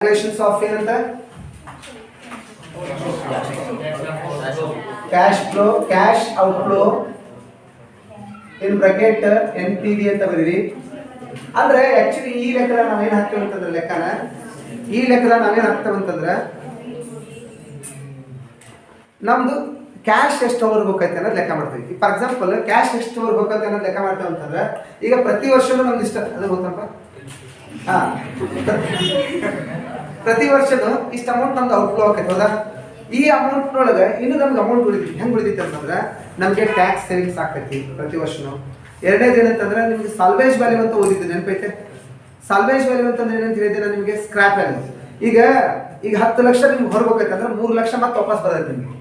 S1: ಕ್ಯಾಲ್ಕುಲೇಷನ್ಸ್ ಆಫ್ ಏನಂತ, cash flow, cash outflow in bracket NPV ಅಂತ ಬರೀರಿ. ಅಂದ್ರೆ ಆಕ್ಚುಲಿ ಈ ಲೆಕ್ಕದ ನಾವೇನ್ ಹಾಕ್ತೇವೆ ಅಂತಂದ್ರೆ, ಲೆಕ್ಕನ ಈ ಲೆಕ್ಕದ ನಾವೇನ್ ಹಾಕ್ತೇವೆ ಅಂತಂದ್ರೆ, ನಮ್ದು ಕ್ಯಾಶ್ ಎಷ್ಟು ಹೋಗ್ಬೇಕೈತೆ ಅನ್ನೋದು ಲೆಕ್ಕ ಮಾಡ್ತೀವಿ. ಫಾರ್ ಎಕ್ಸಾಂಪಲ್ ಕ್ಯಾಶ್ ಎಷ್ಟು ಹೋಗ್ಬೇಕಂತ ಅನ್ನೋದು ಲೆಕ್ಕ ಮಾಡ್ತೇವೆ ಅಂತಂದ್ರೆ, ಈಗ ಪ್ರತಿ ವರ್ಷನೂ ನಮ್ದು ಇಷ್ಟ ಅದು ಗೊತ್ತಪ್ಪ. ಪ್ರತಿ ವರ್ಷನೂ ಇಷ್ಟ ಅಮೌಂಟ್ ನಮ್ದು ಔಟ್ಫ್ಲೋ ಆಕೈತೆ, ಹೌದಾ? ಈ ಅಮೌಂಟ್ ಒಳಗೆ ಇನ್ನು ನಮ್ಗೆ ಅಮೌಂಟ್ ಉಳಿದೈತಿ. ಹೆಂಗ್ ಉಳಿದೈತಿ ಅಂತಂದ್ರೆ, ನಮ್ಗೆ ಟ್ಯಾಕ್ಸ್ ಸೇವಿಂಗ್ಸ್ ಆಕೈತಿ ಪ್ರತಿ ವರ್ಷನೂ. ಎರಡನೇದು ಏನಂತಂದ್ರೆ, ನಿಮ್ಗೆ ಸಾಲ್ವೇಜ್ ವ್ಯಾಲ್ಯೂ ಅಂತ ಓದಿದ್ದು ನೆನಪೈತೆ. ಸಾಲ್ವೇಜ್ ವ್ಯಾಲ್ಯೂ ಅಂತಂದ್ರೆ ಏನಂತ ಹೇಳಿದ್ರೆ ನಾನು ನಿಮಗೆ, ಸ್ಕ್ರಾಪ್ ವ್ಯಾಲ್ಯೂ. ಈಗ 10 ಲಕ್ಷ ನಿಮ್ಗೆ ಹೊರಬೇಕಂತಂದ್ರೆ 3 ಲಕ್ಷ ಮತ್ತೆ ವಾಪಸ್ ಬರ್ತೈತಿ ನಿಮ್ಗೆ.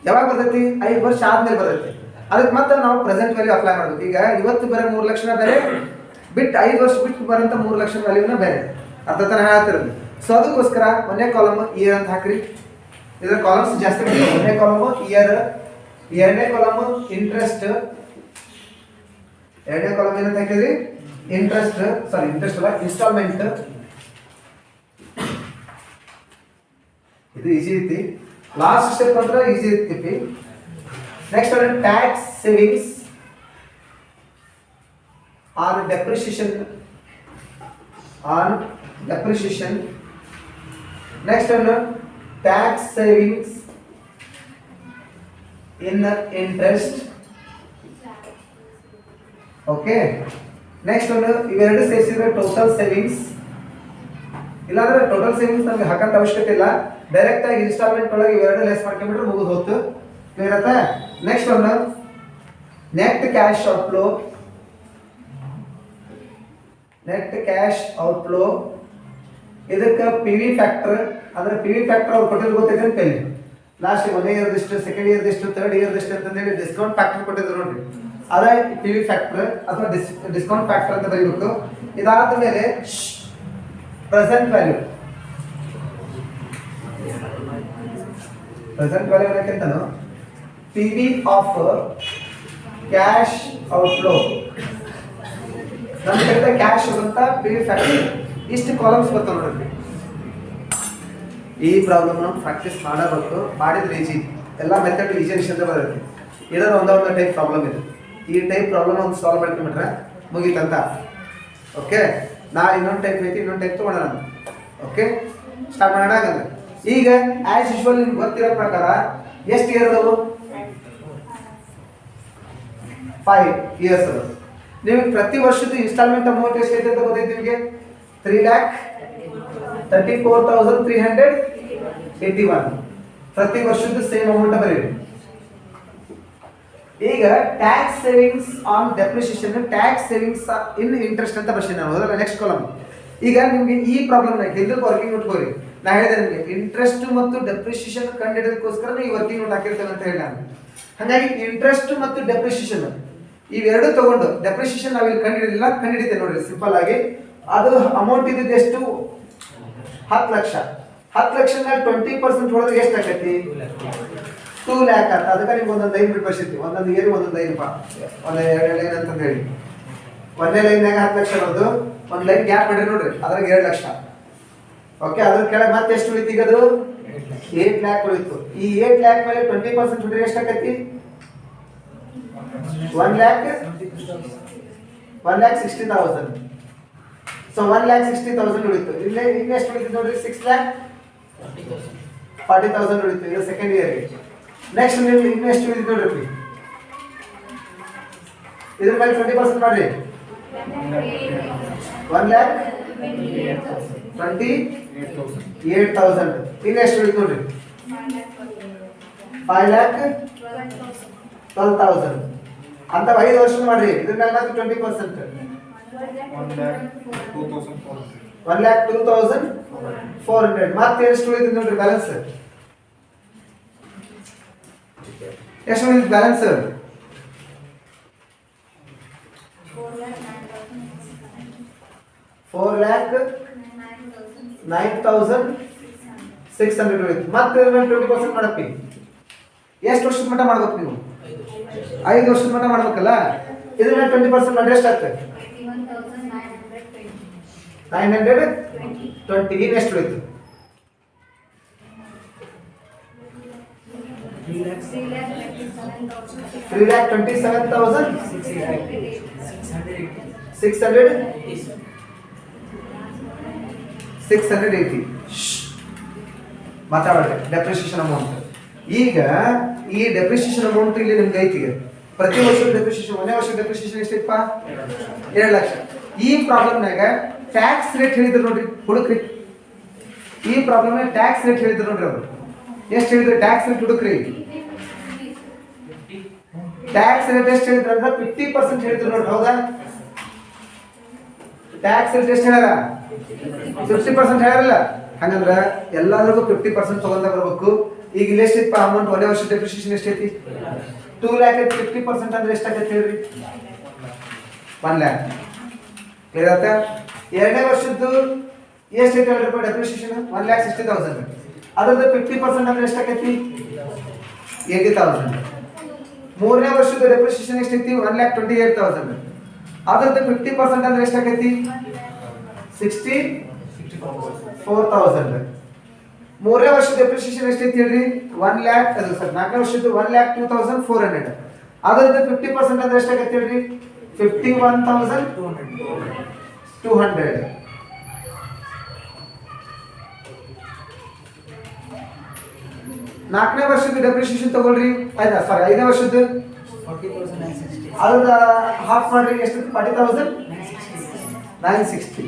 S1: ಯಾವಾಗ ಬರ್ತೈತಿ? 5 ವರ್ಷ ಆದ್ಮೇಲೆ ಬರ್ತೈತಿ. ಅದಕ್ಕೆ ಮತ್ತೆ ನಾವು ಪ್ರೆಸೆಂಟ್ ವ್ಯಾಲ್ಯೂ ಅಪ್ಲೈ ಮಾಡ್ಬೇಕು. ಈಗ ಇವತ್ತು ಬರೋ 3 ಲಕ್ಷನ ಬೇರೆ, ಬಿಟ್ಟು 5 ವರ್ಷ ಬಿಟ್ಟು ಬರೋಂಥ 3 ಲಕ್ಷ ವ್ಯಾಲ್ಯೂನ ಬೇರೆ. ಅರ್ಥ ತರ ಹೇಳ್ತಿರೋದು. ಸೊ ಅದಕ್ಕೋಸ್ಕರ ಒಂದೇ ಕಾಲಮ್ ಇಯರ್ ಅಂತ ಹಾಕ್ರಿ. ಇದರ ಕಾಲಮ್ಸ್ ಜಾಸ್ತಿ ಬರ್ತವೆ. ಒಂದೇ ಕಾಲಮ್ ಇಯರ್, ಎರಡನೇ ಕಾಲಮ್ ಇಂಟ್ರೆಸ್ಟ್, ಎರಡನೇ ಕಾಲಮ್ ಏನಂತ ಹಾಕಿದ್ರಿ, ಇಂಟ್ರೆಸ್ಟ್ ಅಲ್ಲ, ಇನ್ಸ್ಟಾಲ್ಮೆಂಟ್. ಇದು ಈಸಿ ಐತಿ. ಲಾಸ್ಟ್ ಸ್ಟೆಪ್ ಅಂದ್ರೆ ಈಸಿ ಐತಿ. Next tax savings on depreciation, next one tax savings in interest, okay. Next ಒಂದು ಇವೆರಡು ಸೇರಿಸಿದ್ರೆ ಟೋಟಲ್ ಸೇವಿಂಗ್ಸ್. ಇಲ್ಲಾಂದ್ರೆ ಟೋಟಲ್ ಸೇವಿಂಗ್ಸ್ ನಮಗೆ ಹಾಕಂತ ಅವಶ್ಯಕತೆ ಇಲ್ಲ, ಡೈರೆಕ್ಟ್ ಆಗಿ ಇನ್ಸ್ಟಾಲ್ಮೆಂಟ್ ಒಳಗೆ ಇವೆರಡು ಲೆಸ್ ಮಾಡ್ಕೊಂಡ್ಬಿಟ್ರೆ ಮುಗಿದು ಹೋಯ್ತು. ಕ್ಲಿಯರ್ ಆಯ್ತಾ? ನೆಕ್ಸ್ಟ್ ಒಂದು net cash outflow. Net cash outflow ಇದಕ್ಕೆ ಪಿ ವಿ ಫ್ಯಾಕ್ಟರ್, ಅಂದ್ರೆ ಪಿ ವಿ ಫ್ಯಾಕ್ಟರ್ ಅವ್ರು ಕೊಟ್ಟಿದ್ದು ಗೊತ್ತಿದೆ ಅಂತ ಹೇಳಿ ಲಾಸ್ಟ್ 1 ಇಯರ್ದಿಷ್ಟು, 2nd ಇಯರ್ದಿಷ್ಟು, 3rd ಇಯರ್ದಿಷ್ಟು ಅಂತಂದೇಳಿ ಡಿಸ್ಕೌಂಟ್ ಫ್ಯಾಕ್ಟರ್ ಕೊಟ್ಟಿದ್ರು ನೋಡ್ರಿ, ಅದೇ ಪಿ ವಿ ಫ್ಯಾಕ್ಟರ್ ಅಥವಾ ಡಿಸ್ಕೌಂಟ್ ಫ್ಯಾಕ್ಟರ್ ಅಂತ ಬರೀಬೇಕು. ಇದಾದ ಮೇಲೆ ಪ್ರೆಸೆಂಟ್ ವ್ಯಾಲ್ಯೂ. ಪ್ರೆಸೆಂಟ್ ವ್ಯಾಲ್ಯೂ ಏನಕ್ಕಿಂತನೂ P V of cash outflow. ನಮ್ಮ ಕಡೆ ಕ್ಯಾಶ್ ಅಂತ ಪಿ ವಿ ಫ್ಯಾಕ್ಟರ್ ಇಷ್ಟು ಕಾಲಮ್ಸ್ ಬರ್ತಾವೆ ನೋಡ್ರಿ. ಈ ಪ್ರಾಬ್ಲಮ್ ನಾವು ಪ್ರಾಕ್ಟೀಸ್ ಮಾಡಬೇಕು, ಮಾಡಿದ್ರೆ ಈಜಿ. ಎಲ್ಲ ಮೆಥಡ್ ಈಜಿ ವಿಷಯದ ಬರುತ್ತೆ. ಇದರ ಒಂದೊಂದು ಟೈಪ್ ಪ್ರಾಬ್ಲಮ್ ಇದೆ. ಈ ಟೈಪ್ ಪ್ರಾಬ್ಲಮ್ ಒಂದು ಸಾಲ್ವ್ ಮಾಡ್ಕೊಂಡ್ಬಿಟ್ರೆ ಮುಗೀತಂತ. ಓಕೆ, ನಾ ಇನ್ನೊಂದು ಟೈಪ್ ಐತಿ, ಇನ್ನೊಂದು ಟೈಪ್ ತೊಗೊಳೋಣ. ಓಕೆ, ಸ್ಟಾರ್ಟ್ ಮಾಡೋಣ. ಹಾಗಾದ್ರೆ ಈಗ ಆಸ್ ಯೂಶುವಲ್ ನಿಮ್ಗೆ ಗೊತ್ತಿರೋ ಪ್ರಕಾರ ಎಷ್ಟು ಇಯರ್ ಅದಾವು? 5 ಇಯರ್ಸ್ ಅದಾವು. ನಿಮಗೆ ಪ್ರತಿ ವರ್ಷದ ಇನ್ಸ್ಟಾಲ್ಮೆಂಟ್ ಅಮೌಂಟ್ ಎಷ್ಟೈತೆ ಅಂತ ಗೊತ್ತೈತಿ ನಿಮಗೆ? 3,34,381. ಪ್ರತಿ ವರ್ಷದ ಸೇಮ್ ಅಮೌಂಟ್ ಬರೀರಿ. ಈಗ tax savings on depreciation, tax savings in interest ಅಂತ ಬರ್ತೀನಿ ನಾನು. ಅದರ ನೆಕ್ಸ್ಟ್ ಕಾಲಮ್. ಈಗ ನಿಮಗೆ ಈ ಪ್ರಾಬ್ಲಮ್ ಹಿಂದಕ್ಕೆ ವರ್ಕಿಂಗ್ ನೋಟ್ ಹೋಗ್ರಿ. ನಾ ಹೇಳಿದೆ ನಿಮಗೆ ಇಂಟ್ರೆಸ್ಟ್ ಮತ್ತು ಡೆಪ್ರಿಸಿಯೇಷನ್ ಕಂಡುಹಿಡಿಯೋದಕ್ಕೋಸ್ಕರ ಈ ವರ್ಕಿಂಗ್ ನೋಟ್ ಹಾಕಿರ್ತೇವೆ ಅಂತ ಹೇಳಿ ನಾನು. ಹಾಗಾಗಿ ಇಂಟ್ರೆಸ್ಟ್ ಮತ್ತು ಡೆಪ್ರಿಸಿಯೇಷನ್ ಇವೆರಡು ತಗೊಂಡು, ಡೆಪ್ರಿಸಿಯೇಷನ್ ನಾವು ಇಲ್ಲಿ ಕಂಡುಹಿಡಿದಿಲ್ಲ, ಕಂಡುಹಿಡಿತೇವೆ ನೋಡ್ರಿ ಸಿಂಪಲ್ ಆಗಿ. ಅದು ಅಮೌಂಟ್ ಇದ್ದಿದ್ದು ಎಷ್ಟು? 10 ಲಕ್ಷ. 10 ಲಕ್ಷ ಮೇಲೆ 20% ಹೊಡೆದ್ರೆ ಎಷ್ಟು ಆಕೈತಿ? 2 ಲ್ಯಾಕ್ ಅಂತ. ಅದಕ್ಕೆ ನಿಮ್ಗೆ ಒಂದೊಂದು 5 ಬಿಟ್ಟು ಬರ್ಸಿರ್ತೀವಿ, ಒಂದೊಂದು ಏರಿ ಒಂದೊಂದು 5 ರೂಪಾಯಿ, ಒಂದು 2 ಲೈನ್ ಅಂತಂದು ಹೇಳಿ. ಒಂದೇ ಲೈನ್ಯಾಗ 10 ಲಕ್ಷ ಬರೋದು, ಒಂದು ಲೈನ್ ಗ್ಯಾಪ್ ಬಿಡ್ರಿ ನೋಡ್ರಿ, ಅದ್ರಾಗ 2 ಲಕ್ಷ. ಓಕೆ, ಅದ್ರ ಕೆಳಗೆ ಮತ್ತೆ ಎಷ್ಟು ಉಳಿತು? ಈಗ ಅದು 8 ಲ್ಯಾಕ್ ಉಳಿತು. ಈ 8 ಲ್ಯಾಕ್ ಮೇಲೆ 20% ಬಿಡ್ರಿ ಎಷ್ಟು ಆಕೈತಿ? 1,60,000. ಸೊ 1,60,000 ಉಳಿತು. ಇಲ್ಲೇ ಇನ್ನೆಷ್ಟು ಉಳಿತು ನೋಡ್ರಿ? 6,40,000 ಉಳಿತು. ಇದು ಸೆಕೆಂಡ್ ಇಯರ್ಗೆ. ನೆಕ್ಸ್ಟ್ ನೀವು ಇನ್ನೆಷ್ಟು ಉಳಿತು ನೋಡ್ರಿ? ಇದ್ರ ಮೇಲೆ 20% ಮಾಡ್ರಿ. 1,28,000. ಇನ್ನೆಷ್ಟು ಉಳಿತು ನೋಡ್ರಿ? 5,12,000 ಅಂತ 5 ವರ್ಷ ಮಾಡ್ರಿ. ಇದ್ರ ಮೇಲೆ ಮತ್ತೆ 20%. 1,02,400. ಮತ್ತೆ ಎಷ್ಟು ಉಳಿತು ನೋಡ್ರಿ ಬ್ಯಾಲೆನ್ಸ್? ಎಷ್ಟು ಉಳಿತು ಬ್ಯಾಲೆನ್ಸ್? 4,09,600 ಉಳಿತು. ಮತ್ತೆ ಇದ್ರ ಮೇಲೆ 20% ಮಾಡಪ್ಪಿ. ಎಷ್ಟು ವರ್ಷದ ಮಟ್ಟ ಮಾಡ್ಬೇಕು ನೀವು? 5 ವರ್ಷದ ಮಟ್ಟ ಮಾಡ್ಬೇಕಲ್ಲ. ಇದ್ರ ಮೇಲೆ 20% ಮಾಡಿದ್ರೆ ಎಷ್ಟಾಗ್ತದೆ? 920. ಇನ್ನೆಷ್ಟು ಉಳಿತು? 3,27,680. ಮಾತಾಡೋಣ ಡೆಪ್ರಿಸಿಯೇಷನ್ ಅಮೌಂಟ್. ಈಗ ಈ ಡೆಪ್ರಿಸಿಯೇಷನ್ ಅಮೌಂಟ್ ಇಲ್ಲಿ ನಿಮ್ಗೆ ಐತಿ. ಪ್ರತಿ ವರ್ಷದ ಡೆಪ್ರಿಸಿಯೇಷನ್, 1ನೇ ವರ್ಷದ ಡೆಪ್ರಿಸಿಯೇಷನ್ ಎಷ್ಟೈತಪ್ಪ? 2 ಲಕ್ಷ. ಈ ಪ್ರಾಬ್ಲಮ್ನಾಗ ಟ್ಯಾಕ್ಸ್ ರೇಟ್ ಹೇಳಿದ್ರು ನೋಡ್ರಿ, ಹುಡುಕ್ರಿ. ಈ ಪ್ರಾಬ್ಲಮ್ನಾಗ ಟ್ಯಾಕ್ಸ್ ರೇಟ್ ಹೇಳಿದ್ರು ನೋಡ್ರಿ. ಅವರು ಎಷ್ಟು ಹೇಳಿದ್ರು ಟ್ಯಾಕ್ಸ್ ರೇಟ್? ಹುಡುಕ್ರಿ. ಟ್ಯಾಕ್ಸ್ ರೇಟ್ ಎಷ್ಟು ಹೇಳಿದ್ರು ಅಂದ್ರೆ 50% ಹೇಳಿದ್ರು ನೋಡ್ರಿ. ಹೌದಾ? ಟ್ಯಾಕ್ಸ್ ರೇಟ್ ಎಷ್ಟು ಹೇಳ್ಯಾರ? 50% ಹೇಳ್ಯಾರಲ್ಲ. ಹಂಗಂದ್ರ ಎಲ್ಲಾದ್ರಿಗೂ 50% ತಗೊಂಡ ಬರ್ಬೇಕು. ಈಗ ಇಲ್ಲಿ ಎಷ್ಟಿತ್ತು ಅಮೌಂಟ್? 1ನೇ ವರ್ಷದ ಡೆಪ್ರಿಸಿಯೇಷನ್ ಎಷ್ಟೈತಿ? 2 ಲ್ಯಾಕ್. 50% ಅಂದ್ರೆ ಎಷ್ಟಾಗತ್ತೆ ಹೇಳ್ರಿ? 1 ಲ್ಯಾಕ್. ಕ್ಲಿಯರ್ ಆಯ್ತಾ? 2ನೇ ವರ್ಷದ್ದು ಎಷ್ಟೈತಿ ಹೇಳ್ರಿ ಡೆಪ್ರಿಸಿಯೇಷನ್? 1,60,000. ಅದ್ರದ್ದು 50% ಅಂದ್ರೆ ಎಷ್ಟಾಗೈತಿ? 80,000. 3ನೇ ವರ್ಷದ ಡೆಪ್ರಿಸಿಯೇಷನ್ ಎಷ್ಟೈತಿ? 1,28,000. ಅದ್ರದ್ದು 50% ಅಂದ್ರೆ ಎಷ್ಟಾಗೈತಿ? 64,000. 3ನೇ ವರ್ಷದ ಡೆಪ್ರಿಸಿಯೇಷನ್ ಎಷ್ಟೈತಿ ಹೇಳ್ರಿ? 1 ಲ್ಯಾಕ್. ಅದು ಸರ್ 4ನೇ ವರ್ಷದ್ದು 1,02,400. ಅದ್ರದ್ದು 50% ಅಂದ್ರೆ ಎಷ್ಟಾಗೈತಿ ಹೇಳ್ರಿ? 51,200. 4ನೇ ವರ್ಷದ ಡೆಪ್ರಿಸಿಯೇಷನ್ ತಗೊಳ್ರಿ. ಆಯ್ತಾ? ಸಾರಿ, 5ನೇ ವರ್ಷದ್ದು ಅದ್ರ ಹಾಫ್ ಮಾಡ್ರಿ ಎಷ್ಟು 40,000 960.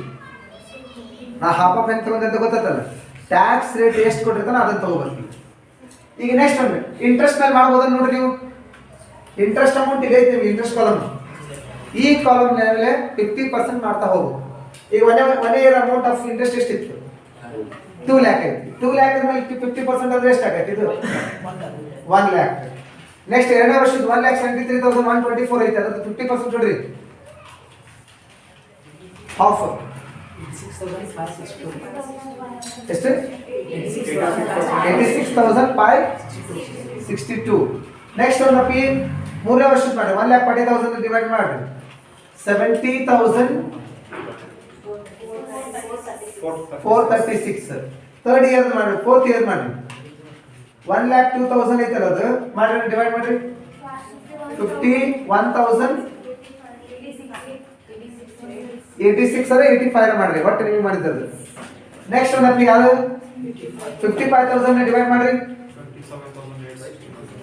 S1: ನಾ ಹಾಫ್ ಆಫ್ ಹೆಂಗೆ ತಗೊಂಡೆ ಅಂತ ಗೊತ್ತಲ್ಲ, ಟ್ಯಾಕ್ಸ್ ರೇಟ್ ಎಷ್ಟು ಕೊಟ್ಟಿರ್ತಾನೆ ಅದನ್ನ ತಗೋಬರ್ತೀವಿ. ಈಗ ನೆಕ್ಸ್ಟ್ ಒಂದು ಇಂಟ್ರೆಸ್ಟ್ ಮೇಲೆ ಮಾಡ್ಬೋದನ್ನ ನೋಡ್ರಿ ನೀವು. ಇಂಟ್ರೆಸ್ಟ್ ಅಮೌಂಟ್ ಇದೆ ಐತಿ, ಇಂಟ್ರೆಸ್ಟ್ ಕಾಲಮ್. ಈ ಕಾಲಮ್ ಮೇಲೆ 50% ಮಾಡ್ತಾ ಹೋಗು. ಈಗ one year amount of interest ಎಷ್ಟಿತ್ತು? 2 lakh ಐತಿ. 2 lakh ಮೇಲೆ 50% ಅಂದ್ರೆ ಎಷ್ಟು ಆಗೈತಿ? ಇದು 1 lakh. ನೆಕ್ಸ್ಟ್ ಎರಡನೇ ವರ್ಷದ 1,73,124 ಐತಿ, ಅದ್ರ 50% ನೋಡ್ರಿ. ಹಾಫ್ ಎಷ್ಟು? 86,562. ನೆಕ್ಸ್ಟ್ ಒಂದು ಪಿ ಮೂರನೇ ವರ್ಷದ ಮಾಡಿ 1,40,000 ಡಿವೈಡ್ ಮಾಡಿ 70,436. ಥರ್ಡ್ ಇಯರ್ ಮಾಡಿ, ಫೋರ್ತ್ ಇಯರ್ ಮಾಡಿ 1,02,000 ಐತಲ್ಲ, ಅದು ಮಾಡಿ ಡಿವೈಡ್ ಮಾಡಿ 51,086 ಅರೆ 85 ಮಾಡ್ರಿ, ಒಟ್ಟು ನೀವು ಮಾಡಿದ್ದದು. ನೆಕ್ಸ್ಟ್ ಒಂದು ಅಪ್ಪಿಗೆ ಯಾವುದು 55,000 ಡಿವೈಡ್ ಮಾಡ್ರಿ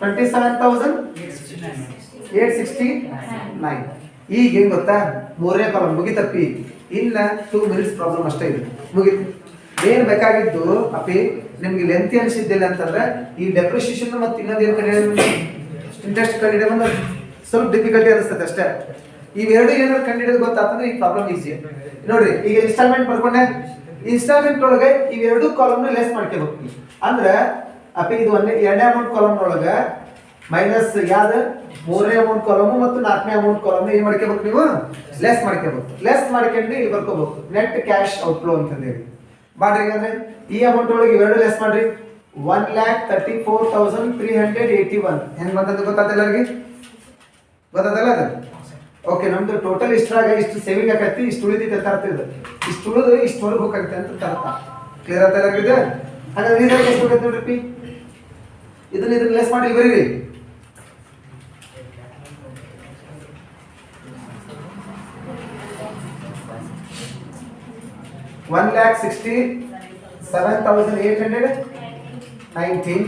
S1: 27,869. ಈಗ ಏನ್ ಗೊತ್ತಾ, ಮೂರನೇ ಕಾಲಮ್ ಮುಗಿತಪ್ಪಿ. ಇನ್ನ 2 minutes ಪ್ರಾಬ್ಲಮ್ ಅಷ್ಟೇ ಇದೆ, ಮುಗಿತು. ಏನ್ ಬೇಕಾಗಿದ್ದು ಅಪ್ಪಿ ನಿಮ್ಗೆ ಲೆಂತಿ ಅನಿಸಿದ್ದಿಲ್ಲ ಅಂತಂದ್ರೆ ಈ ಡೆಪ್ರಿಸಿಯೇಷನ್ ಮತ್ತೆ ಇನ್ನೊಂದು ಏನು ಕಡೆ ಇಂಟ್ರೆಸ್ಟ್ ಕಂಡಿಡಿದ ಒಂದು ಸ್ವಲ್ಪ ಡಿಫಿಕಲ್ಟಿ ಅನಿಸ್ತದೆ ಅಷ್ಟೇ. ಇವೆರಡು ಏನಾದ್ರು ಕಂಡಿಡಿದು ಗೊತ್ತಾತಂದ್ರೆ ಈ ಪ್ರಾಬ್ಲಮ್ ಈಸಿ. ನೋಡ್ರಿ ಈಗ ಇನ್ಸ್ಟಾಲ್ಮೆಂಟ್ ಬರ್ಕೊಂಡೆ, ಇನ್ಸ್ಟಾಲ್ಮೆಂಟ್ ಒಳಗೆ ಇವೆರಡು ಕಾಲಮ್ನ ಲೆಸ್ ಮಾಡ್ಕೋಬೇಕು. ಅಂದ್ರೆ ಅಪ್ಪಿ ಇದು ಎರಡನೇ ಅಮೌಂಟ್ ಕಾಲಮ್ ಒಳಗೆ ಮೈನಸ್ ಯಾವ್ದು ಮೂರನೇ ಅಮೌಂಟ್ ಕಾಲಮ್ ಮತ್ತು ನಾಲ್ಕನೇ ಅಮೌಂಟ್ ಕಾಲಮ್ ಏನ್ ಮಾಡ್ಕೋಬೇಕು, ನೀವು ಲೆಸ್ ಮಾಡ್ಕೋಬೇಕು. ಲೆಸ್ ಮಾಡ್ಕೊಂಡು ಇಲ್ಲಿ ಬರ್ಕೋಬೇಕು ನೆಟ್ ಕ್ಯಾಶ್ ಔಟ್ಫ್ಲೋ ಅಂತಂದೇಳಿ ಮಾಡ್ರಿ. ಅಂದ್ರೆ ಈ ಅಮೌಂಟ್ ಒಳಗೆ ಇವೆರಡು ಲೆಸ್ ಮಾಡ್ರಿ 1,34,381. ಹೆಂಗ್ ಬಂತಂತ ಗೊತ್ತಾತಲ್ಲ ಎಲ್ಲರಿಗೆ? ಗೊತ್ತಾತಲ್ಲ ಅದು? ಓಕೆ, ನಮ್ದು ಟೋಟಲ್ ಇಷ್ಟ್ರಾಗ ಇಷ್ಟು ಸೇವಿಂಗ್ ಆಗೈತಿ, ಇಷ್ಟು ಉಳಿದಿದೆ ಅಂತ ಅರ್ಥ ಇದೆ. ಇಷ್ಟು ಉಳಿದು ಇಷ್ಟವರೆಗೆ ಹೋಗತ್ತೆ ಅಂತ ಅರ್ಥ. ಕ್ಲಿಯರ್ ಆತ ಎಲ್ಲರಿಗಿದೆ? ಹಾಗಾದ್ರೆ ಇದ್ರಾಗ ಎಷ್ಟು ಹೋಗೈತೆ ನೋಡ್ರಿ, ಇದನ್ನ ಲೆಸ್ ಮಾಡಿ ಬರೀರಿ. $1,67,819.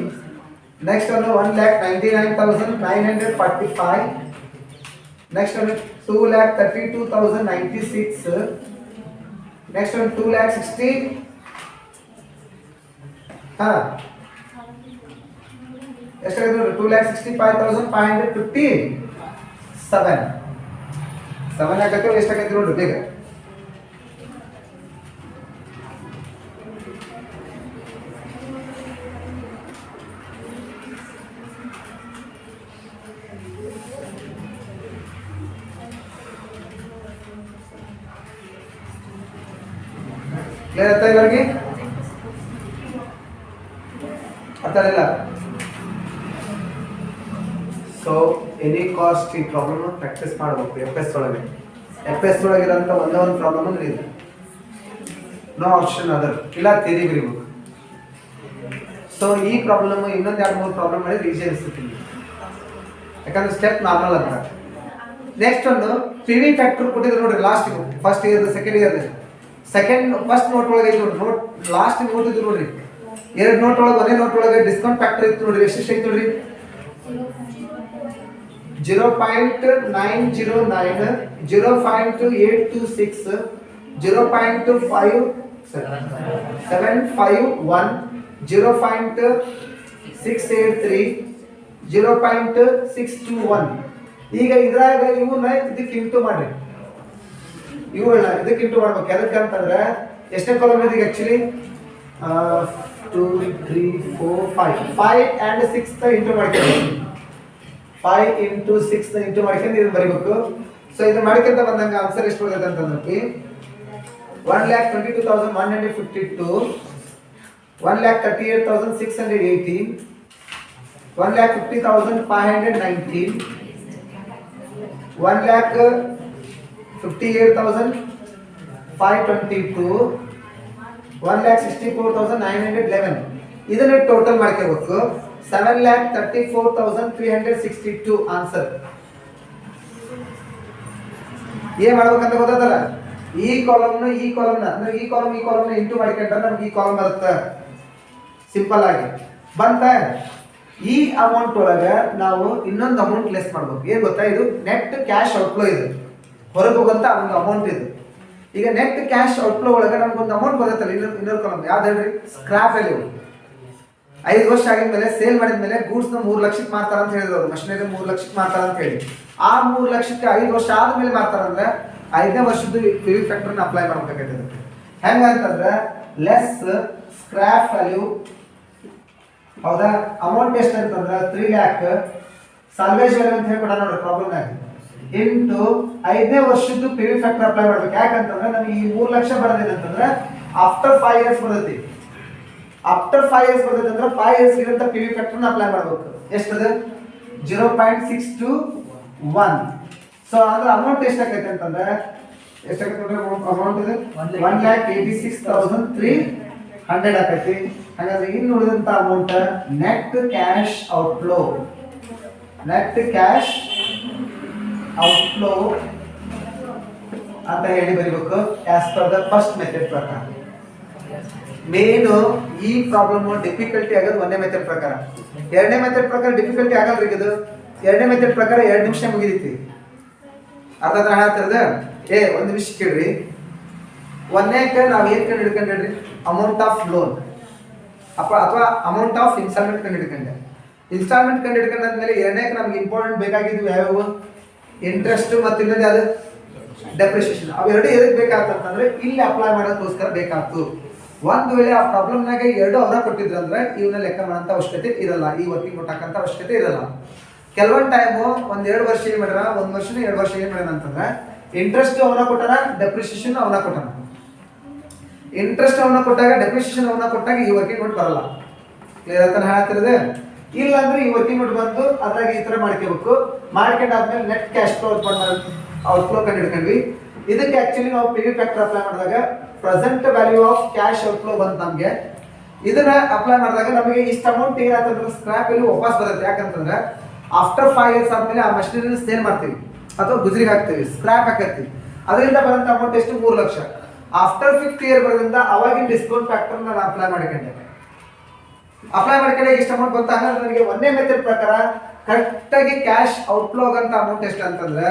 S1: Next one 1,99,945. Next one 2,32,096. Next one 2,60,000. ಎಷ್ಟಾಗಿದೆ ನೋಡಿ 2,65,557. 7 ಆಗತ್ತೆ, ಎಷ್ಟಾಗತ್ತೆ ನೋಡ್ರಿ ಬೇಗ. ಕ್ಲಿಯರ್ ಆಯ್ತಾ ಎಲ್ಲರಿಗೆ? ಅರ್ಥ ಇಲ್ಲ? ಸೊ ಎನಿ ಕಾಸ್ಟ್ ಈ ಪ್ರಾಬ್ಲಮ್ ಪ್ರಾಕ್ಟೀಸ್ ಮಾಡಬೇಕು. ಎಫ್ ಎಸ್ ಒಳಗಿರೋಂಥ ಒಂದೇ ಒಂದು ಪ್ರಾಬ್ಲಮ್ ಅಂದ್ರೆ ಇದು, ನೋ ಆಪ್ಷನ್ ಅದರ್, ಇಲ್ಲ ಥಿಯರಿ ಬರೀಬೇಕು. ಸೊ ಈ ಪ್ರಾಬ್ಲಮ್ ಇನ್ನೊಂದು 2-3 ಪ್ರಾಬ್ಲಮ್ ಮಾಡಿದ್ರೆ ಈಸಿ ಅನಿಸ್ತೀನಿ, ಯಾಕಂದ್ರೆ ಸ್ಟೆಪ್ ನಾರ್ಮಲ್ ಅಂತ. ನೆಕ್ಸ್ಟ್ ಒಂದು ಪಿ ವಿ ಫ್ಯಾಕ್ಟರ್ ಕೊಟ್ಟಿದ್ರು ನೋಡ್ರಿ last first year second year. First note ಒಳಗೆ ಐತೆ ನೋಡ್ರಿ, ನೋಟ್ ಲಾಸ್ಟ್ ನೋಟ್ ಇದ್ದು ನೋಡ್ರಿ, 2 ನೋಟ್ ಒಳಗೆ ಒಂದೇ ನೋಟ್ ಒಳಗೆ ಡಿಸ್ಕೌಂಟ್ ಫ್ಯಾಕ್ಟರ್ ಇತ್ತು ನೋಡ್ರಿ. ಎಷ್ಟು ಐತೆ ನೋಡ್ರಿ 0.909, 0.826, 0.751, 0.683, 0.621. ಈಗ ಇದ್ರಾಗ ಇವನ್ನ ಇದಕ್ಕೆ ಇಂಟು ಮಾಡಿ, ಇವುಗಳನ್ನ ಇದಕ್ಕೆ ಇಂಟು ಮಾಡ್ಬೇಕು. ಎದಕ್ಕೆ ಅಂತಂದ್ರೆ ಎಷ್ಟನೇ ಕಾಲಮ್ ಇದೆ ಆಕ್ಚುಲಿ 2 3 4 5 and 6 ಇಂಟು ಮಾಡ್ಕೊಂಡು 5 into 6 ಇಂಟು ಮಾಡ್ಕೊಂಡು ಇದನ್ನ ಬರೀಬೇಕು. ಸೊ ಇದು ಮಾಡ್ಕೊಂತ ಬಂದಂಗ ಆನ್ಸರ್ ಎಷ್ಟು ಬರುತ್ತೆ ಅಂತಂದ್ರೆ 1,22,152, 1,38,618, 1,50,519, 1,58,522, 1,64,911. ಇದನ್ನ ಟೋಟಲ್ ಮಾಡ್ಕೋಬೇಕು. 7,34,362 ಆನ್ಸರ್. ಏನ್ ಮಾಡ್ಬೇಕಂತ ಗೊತ್ತಾತಲ್ಲ, ಈ ಕಾಲಮ್ನ ಅಂದ್ರೆ ಈ ಕಾಲಮ್ನ ಇಂಟು ಮಾಡಿಕೊಂಡ್ರೆ ನಮ್ಗೆ ಈ ಕಾಲಮ್ ಬರುತ್ತೆ ಸಿಂಪಲ್ ಆಗಿ. ಬಂತ ಈ ಅಮೌಂಟ್ ಒಳಗ ನಾವು ಇನ್ನೊಂದು ಅಮೌಂಟ್ ಲೆಸ್ ಮಾಡ್ಬೇಕು. ಏನ್ ಗೊತ್ತಾ, ಇದು ನೆಟ್ ಕ್ಯಾಶ್ ಔಟ್ಫ್ಲೋ ಇದು, ಹೊರಗೆ ಹೋಗಂತ ಒಂದು ಅಮೌಂಟ್ ಇದು. ಈಗ ನೆಟ್ ಕ್ಯಾಶ್ ಔಟ್ಫ್ಲೋ ಒಳಗೆ ನಮ್ಗೊಂದು ಅಮೌಂಟ್ ಬರುತ್ತಲ್ಲ, ಇನ್ನೊಂದು ಕಾಲಮ್ ಯಾವ್ದು ಹೇಳ್ರಿ, ಸ್ಕ್ರಾಪ್ ವ್ಯಾಲ್ಯೂ. 5 ವರ್ಷ ಆಗಿದ್ಮೇಲೆ ಸೇಲ್ ಮಾಡಿದ್ಮೇಲೆ ಗೂಡ್ಸ್ ನ 3 ಲಕ್ಷಕ್ಕೆ ಮಾರ್ತಾರ ಅಂತ ಹೇಳಿದ್ರು ಅವ್ರು, ಮಷಿನರಿ 3 ಲಕ್ಷಕ್ಕೆ ಮಾರ್ತಾರ ಅಂತ ಹೇಳಿ. ಆ 3 ಲಕ್ಷಕ್ಕೆ 5 ವರ್ಷ ಆದ್ಮೇಲೆ ಮಾರ್ತಾರಂದ್ರೆ 5ನೇ ವರ್ಷದ ಪಿ ವಿ ಫ್ಯಾಕ್ಟರ್ನ ಅಪ್ಲೈ ಮಾಡ್ಬೇಕಾಗ್ತದೆ. ಹೆಂಗಂತಂದ್ರೆ ಲೆಸ್ ಸ್ಕ್ರಾಪ್ ವ್ಯಾಲ್ಯೂ, ಹೌದಾ, ಅಮೌಂಟ್ ಎಷ್ಟು ಅಂತಂದ್ರೆ 3 ಲ್ಯಾಕ್, ಸಾಲ್ವೇಜ್ ವ್ಯಾಲ್ಯೂ ಅಂತ ಹೇಳ್ಕೊಡ ನೋಡ್ರಿ ಪ್ರಾಬ್ಲಮ್ ಆಗಿ, ಇಂಟು 5ನೇ ವರ್ಷದ್ದು ಪಿ ವಿ ಫ್ಯಾಕ್ಟರ್ ಅಪ್ಲೈ ಮಾಡ್ಬೇಕು. ಯಾಕಂತಂದ್ರೆ ನಮಗೆ ಈ 3 ಲಕ್ಷ ಬರೋದಿಲ್ಲ ಅಂತಂದ್ರೆ ಆಫ್ಟರ್ 5 ಇಯರ್ಸ್ ಬರ್ತೈತಿ. ಆಫ್ಟರ್ 5 ಇಯರ್ಸ್ ಬರ್ತೈತಿ ಅಂದ್ರೆ 5 ಇಯರ್ಸ್ ಇರಂತ ಪಿ ವಿ ಫ್ಯಾಕ್ಟರ್ನ ಅಪ್ಲೈ ಮಾಡ್ಬೇಕು. ಎಷ್ಟದ 0.621. ಸೊ ಅದ್ರ ಅಮೌಂಟ್ ಎಷ್ಟಾಗೈತೆ ಅಂತಂದ್ರೆ ಎಷ್ಟಾಗೈತೆ ನೋಡ್ರಿ ಅಮೌಂಟ್ ಇದು 1,86,300 ಆಗೈತಿ. ಹಾಗಾದ್ರೆ ಇನ್ನು ಉಳಿದಂತ amount net cash outflow, net cash outflow ಅಂತ ಹೇಳಿ ಬರೀಬೇಕು as per the first method ಪ್ರಕಾರ. ಮೇನು ಈ ಪ್ರಾಬ್ಲಮ್ ಡಿಫಿಕಲ್ಟಿ ಆಗೋದು 1ನೇ ಮೆಥಡ್ ಪ್ರಕಾರ. 2ನೇ ಮೆಥಡ್ ಪ್ರಕಾರ ಡಿಫಿಕಲ್ಟಿ ಆಗಲ್ರಿ ಇದು. 2ನೇ ಮೆಥಡ್ ಪ್ರಕಾರ 2 ನಿಮಿಷ ಮುಗಿದೈತಿ. ಅರ್ಥ ಹೇಳ್ತಿರದ ಒಂದು ನಿಮಿಷ ಕೇಳ್ರಿ. 1ನೇಕ್ಕೆ ನಾವು ಏನ್ ಕಂಡು ಹಿಡ್ಕೊಂಡ್ರಿ, ಅಮೌಂಟ್ ಆಫ್ ಲೋನ್ ಅಥವಾ ಅಮೌಂಟ್ ಆಫ್ ಇನ್ಸ್ಟಾಲ್ಮೆಂಟ್ ಕಂಡು ಹಿಡ್ಕೊಂಡೆ. ಇನ್ಸ್ಟಾಲ್ಮೆಂಟ್ ಕಂಡು ಹಿಡ್ಕೊಂಡಾದ್ಮೇಲೆ 2ನೇಕ್ಕೆ ನಮ್ಗೆ ಇಂಪಾರ್ಟೆಂಟ್ ಬೇಕಾಗಿದ್ವು ಯಾವ್ಯಾವು, ಇಂಟ್ರೆಸ್ಟ್ ಮತ್ತು ಇನ್ನೊಂದು ಯಾವುದು ಡೆಪ್ರಿಸಿಯೇಷನ್. ಅವೆರಡು ಎದಕ್ಕೆ ಬೇಕಾಗ್ತಂತಂದ್ರೆ ಇಲ್ಲಿ ಅಪ್ಲೈ ಮಾಡೋದಕ್ಕೋಸ್ಕರ ಬೇಕಾಗ್ತು. ಒಂದು ವೇಳೆ ಆ ಪ್ರಾಬ್ಲಮ್ನಾಗ 2 ಅವರ ಕೊಟ್ಟಿದ್ರು ಅಂದ್ರೆ ಇವನ್ನ ಲೆಕ್ಕ ಮಾಡೋಂಥ ಅವಶ್ಯಕತೆ ಇರಲ್ಲ, ಈ ವರ್ಕಿಂಗ್ ಕೊಟ್ಟಾಕಂತ ಅವಶ್ಯಕತೆ ಇರಲ್ಲ. ಕೆಲವೊಂದು ಟೈಮು 1-2 ವರ್ಷ ಏನ್ ಮಾಡ್ಯಾರ, 1 ವರ್ಷ 2 ವರ್ಷ ಏನ್ ಮಾಡ್ಯಾನ ಅಂತಂದ್ರೆ ಇಂಟ್ರೆಸ್ಟ್ ಅವನ ಕೊಟ್ಟಾನ, ಡೆಪ್ರಿಸಿಯೇಷನ್ ಅವನ ಕೊಟ್ಟಾನ. ಇಂಟ್ರೆಸ್ಟ್ ಅವನ ಕೊಟ್ಟಾಗ ಡೆಪ್ರಿಸಿಯೇಷನ್ ಅವನ ಕೊಟ್ಟಾಗ ಈ ವರ್ಕಿಂಗ್ ನೋಟ್ ಬರಲ್ಲ. ಕ್ಲಿಯರ್ ಅಂತ ಹೇಳ್ತಿರೋದು. ಇಲ್ಲ ಅಂದ್ರೆ ಈ ವರ್ಕಿಂಗ್ ನೋಟ್ ಬಂದು ಅದ್ರಾಗ ಈ ತರ ಮಾಡ್ಕೋಬೇಕು. ಮಾಡ್ಕೊಂಡಾದ್ಮೇಲೆ ನೆಟ್ ಕ್ಯಾಶ್ ಫ್ಲೋ ಔಟ್ಫ್ಲೋ ಕಂಡು ಹಿಡ್ಕೊಂಡ್ವಿ. ಇದಕ್ಕೆ ಆಕ್ಚುಲಿ ನಾವು ಪಿ ವಿ ಫ್ಯಾಕ್ಟರ್ ಅಪ್ಲೈ ಮಾಡಿದಾಗ present value of cash outflow ಬಂತು ನಮಗೆ. ಇದನ್ನ ಅಪ್ಲೈ ಮಾಡಿದಾಗ ನಮಗೆ ಇಷ್ಟು ಅಮೌಂಟ್ ಏನಾಗ್ತಂದ್ರೆ ಸ್ಕ್ರಾಪ್ ವ್ಯಾಲ್ಯೂ ವಾಪಸ್ ಬರುತ್ತೆ. ಯಾಕಂತಂದ್ರೆ ಆಫ್ಟರ್ 5 ಇಯರ್ಸ್ ಆದ್ಮೇಲೆ ಆ ಮಷಿನರಿ ಸೇಲ್ ಮಾಡ್ತೀವಿ ಅಥವಾ ಗುಜರಿಗೆ ಹಾಕ್ತೀವಿ, ಸ್ಕ್ರಾಪ್ ಹಾಕತ್ತೀವಿ. ಅದರಿಂದ ಬರೋಂಥ ಅಮೌಂಟ್ ಎಷ್ಟು, 3 ಲಕ್ಷ. ಆಫ್ಟರ್ 5th ಇಯರ್ ಬರೋದ್ರಿಂದ ಅವಾಗಿನ ಡಿಸ್ಕೌಂಟ್ ಫ್ಯಾಕ್ಟರ್ ನಾನು ಅಪ್ಲೈ ಮಾಡ್ಕೊಂಡೆ. ಅಪ್ಲೈ ಮಾಡ್ಕೊಂಡೆ ಎಷ್ಟು ಅಮೌಂಟ್ ಬಂತ, ಹಾಗಾದ್ರೆ ನನಗೆ 1ನೇ ಮೆಥಡ್ ಪ್ರಕಾರ ಕರೆಕ್ಟ್ ಆಗಿ ಕ್ಯಾಶ್ ಔಟ್ಫ್ಲೋ ಆಗಂತ ಅಮೌಂಟ್ ಎಷ್ಟು ಅಂತಂದ್ರೆ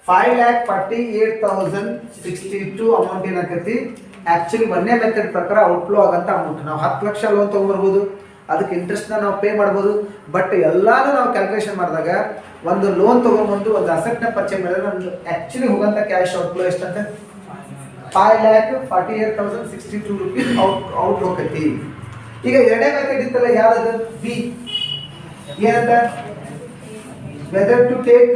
S1: 5,48,062 ಅಮೌಂಟ್ ಏನಾಕತಿ. ಆಕ್ಚುಲಿ 1ನೇ ಮೆಥಡ್ ಪ್ರಕಾರ ಔಟ್ಫ್ಲೋ ಆಗಂತ ಅಮೌಂಟ್. ನಾವು 10 ಲಕ್ಷ ಲೋನ್ ತಗೊಂಡ್ಬರ್ಬೋದು, ಅದಕ್ಕೆ ಇಂಟ್ರೆಸ್ಟ್ನ ನಾವು ಪೇ ಮಾಡ್ಬೋದು. ಬಟ್ ಎಲ್ಲಾನು ನಾವು ಕ್ಯಾಲ್ಕುಲೇಷನ್ ಮಾಡಿದಾಗ ಒಂದು ಲೋನ್ ತಗೊಂಡ್ಬಂದು ಒಂದು ಅಸೆಟ್ನ ಪರ್ಚೇಸ್ ಮಾಡಿದ್ರೆ ನಮ್ದು ಆಕ್ಚುಲಿ ಹೋಗಂತ ಕ್ಯಾಶ್ ಔಟ್ಫ್ಲೋ ಎಷ್ಟಂತ 5,48,062 ರೂಪೀಸ್ ಔಟ್ ಹೋಗತಿ. ಈಗ 2ನೇ ಮೆಥಡ್ ಇತ್ತಲ್ಲ ಯಾವ್ದು, ಬಿ ಏನಂತ, whether to take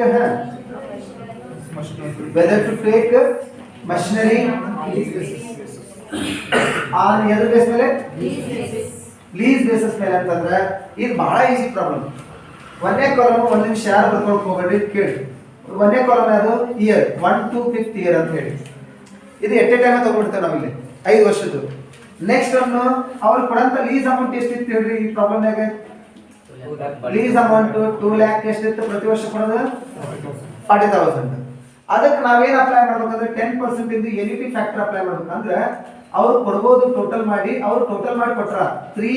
S1: machinery on ಎದ್ರ ಬೇಸ್ ಮೇಲೆ, ಲೀಸ್ ಬೇಸಿಸ್ ಮೇಲೆ ಅಂತಂದ್ರೆ ಇದು ಬಹಳ ಈಸಿ ಪ್ರಾಬ್ಲಮ್. 1ನೇ ಕಾಲಮ್ 1 ನಿಮಿಷ ಯಾರು ಬರ್ಕೊಳಕ್ ಹೋಗ್ಬೇಡಿ, ಕೇಳಿ. 1ನೇ ಕಾಲಮ್ ಯಾವುದು, ಇಯರ್ 1 to 5th ಇಯರ್ ಅಂತ ಹೇಳಿ. ಇದು ಎಟ್ ಎ ಟೈಮ್ ತಗೊಂಡ್ಬಿಡ್ತೇವೆ ನಾವಿಲ್ಲಿ 5 ವರ್ಷದ್ದು. ನೆಕ್ಸ್ಟ್ ಅನ್ನು ಅವ್ರು ಕೊಡಂತ ಲೀಸ್ ಅಮೌಂಟ್ ಎಷ್ಟಿತ್ತು ಹೇಳ್ರಿ ಈ ಪ್ರಾಬ್ಲಮ್ನಾಗ. ಲೀಸ್ ಅಮೌಂಟ್ 2 ಲ್ಯಾಕ್ ಎಷ್ಟಿತ್ತು, ಪ್ರತಿ ವರ್ಷ ಕೊಡೋದು 40,000. ಅದಕ್ಕೆ ನಾವೇನ್ ಅಪ್ಲೈ ಮಾಡ್ಬೇಕಂದ್ರೆ 10% ಇಂದ ಎನಿಟಿ ಫ್ಯಾಕ್ಟರ್ ಅಪ್ಲೈ ಮಾಡ್ಬೇಕಂದ್ರೆ ಅವ್ರು ಕೊಡ್ಬೋದು. ಟೋಟಲ್ ಮಾಡಿ ಕೊಟ್ರ 3.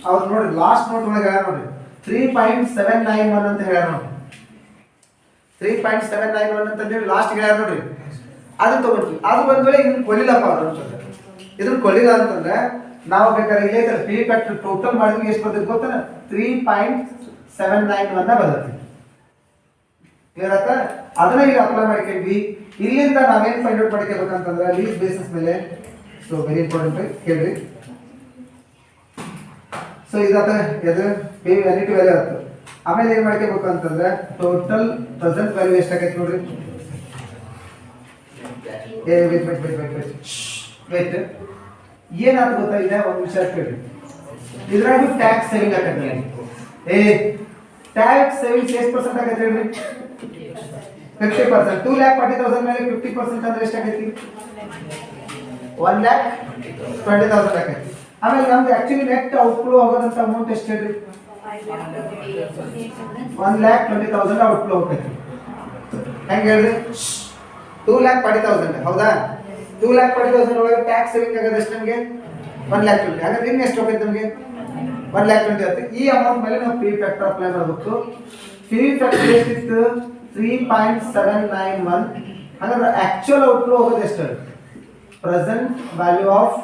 S1: ಅವ್ರು ನೋಡಿ ಲಾಸ್ಟ್ ನೋಟ್ ಒಳಗೆ ಹೇಳ್ಯಾರ ನೋಡ್ರಿ 3.791 ಅಂತ ಹೇಳ್ಯಾರ ನೋಡ್ರಿ. 3.791 ಅಂತ ಹೇಳಿ ಲಾಸ್ಟ್ ಹೇಳ್ಯಾರ ನೋಡ್ರಿ. ಅದನ್ನ ತಗೊಂಡ್ರಿ. ಅದು ಒಂದ್ ವೇಳೆ ಇದನ್ನ ಕೊಡ್ಲಿಲ್ಲಪ್ಪ ಅವ್ರು ಅಂತಂದ್ರೆ, ಇದನ್ನ ಕೊಡ್ಲಿಲ್ಲ ಅಂತಂದ್ರೆ ನಾವು ಬೇಕಾದ್ರೆ ಇಲ್ಲೇ ಪಿ ಫ್ಯಾಕ್ಟರ್ ಟೋಟಲ್ ಮಾಡಿದ್ರೆ ಎಷ್ಟು ಬರ್ತದೆ ಗೊತ್ತಾ, 3.791 ಬರುತ್ತೆ. ಕ್ಲಿಯರ್ ಆಯ್ತಾ? ಅದನ್ನ ಇಲ್ಲಿ ಅಪ್ಲೈ ಮಾಡ್ಕೊಂಡ್ವಿ. ಇಲ್ಲಿಂದ ನಾವೇನ್ ಫೈಂಡ್ ಔಟ್ ಮಾಡ್ಕೋಬೇಕಂತಂದ್ರೆ ಲೀಸ್ ಬೇಸಿಸ್ ಮೇಲೆ. ಸೊ ವೆರಿ ಇಂಪಾರ್ಟೆಂಟ್ ಕೇಳ್ರಿ. ಸೊ ಇದಾದ ಇದು ಪೇ ವ್ಯಾಲಿಟಿ ವ್ಯಾಲ್ಯೂ ಆಯ್ತು. ಆಮೇಲೆ ಏನ್ ಮಾಡ್ಕೋಬೇಕು ಅಂತಂದ್ರೆ ಟೋಟಲ್ ಪ್ರೆಸೆಂಟ್ ವ್ಯಾಲ್ಯೂ ಎಷ್ಟಾಗೈತೆ ನೋಡ್ರಿ. ವೇಟ್ ಏನಾದ್ರು ಗೊತ್ತಾ, ಇದೆ ಒಂದು ವಿಷಯ ಕೇಳ್ರಿ. ಇದ್ರಾಗ ಟ್ಯಾಕ್ಸ್ ಸೇವಿಂಗ್ ಆಗತ್ತೆ. ಟ್ಯಾಕ್ಸ್ ಸೇವಿಂಗ್ಸ್ ಎಷ್ಟು ಪರ್ಸೆಂಟ್ ಆಗತ್ತೆ ಹೇಳ್ರಿ, 50%. 2,40,000 ಮೇಲೆ 50% ಅಂದ್ರೆ ಎಷ್ಟಾಗೈತಿ, 1,20,000 ಆಗೈತಿ. ಆಮೇಲೆ ನಮ್ದು ಆಕ್ಚುಲಿ ನೆಟ್ ಔಟ್ಫ್ಲೋ ಆಗೋದಂತ ಅಮೌಂಟ್ ಎಷ್ಟು ಹೇಳ್ರಿ, 1,20,000 ಔಟ್ಫ್ಲೋ ಹೋಗೈತಿ. ಹೆಂಗೆ ಹೇಳ್ರಿ, 2,40,000 ಹೌದಾ. 2,40,000 ಒಳಗೆ ಟ್ಯಾಕ್ಸ್ ಸೇವಿಂಗ್ ಆಗೋದು ಎಷ್ಟು ನಮಗೆ, 1,20,000. ಹಾಗಾದ್ರೆ ಇನ್ನು ಎಷ್ಟು ಹೋಗೈತೆ ನಮಗೆ, 1,20,000 ಆಗುತ್ತೆ. ಈ ಅಮೌಂಟ್ ಮೇಲೆ ನಾವು ಪಿ ಫ್ಯಾಕ್ಟರ್ ಅಪ್ಲೈ ಮಾಡಬೇಕು. ಪಿ ಫ್ಯಾಕ್ಟರ್ ಎಷ್ಟಿತ್ತು 3.791. ಹಾಗಾದ್ರೆ ಆಕ್ಚುಯಲ್ ಔಟ್ಫ್ಲೋ ಹೋಗೋದು ಎಷ್ಟು? Present value of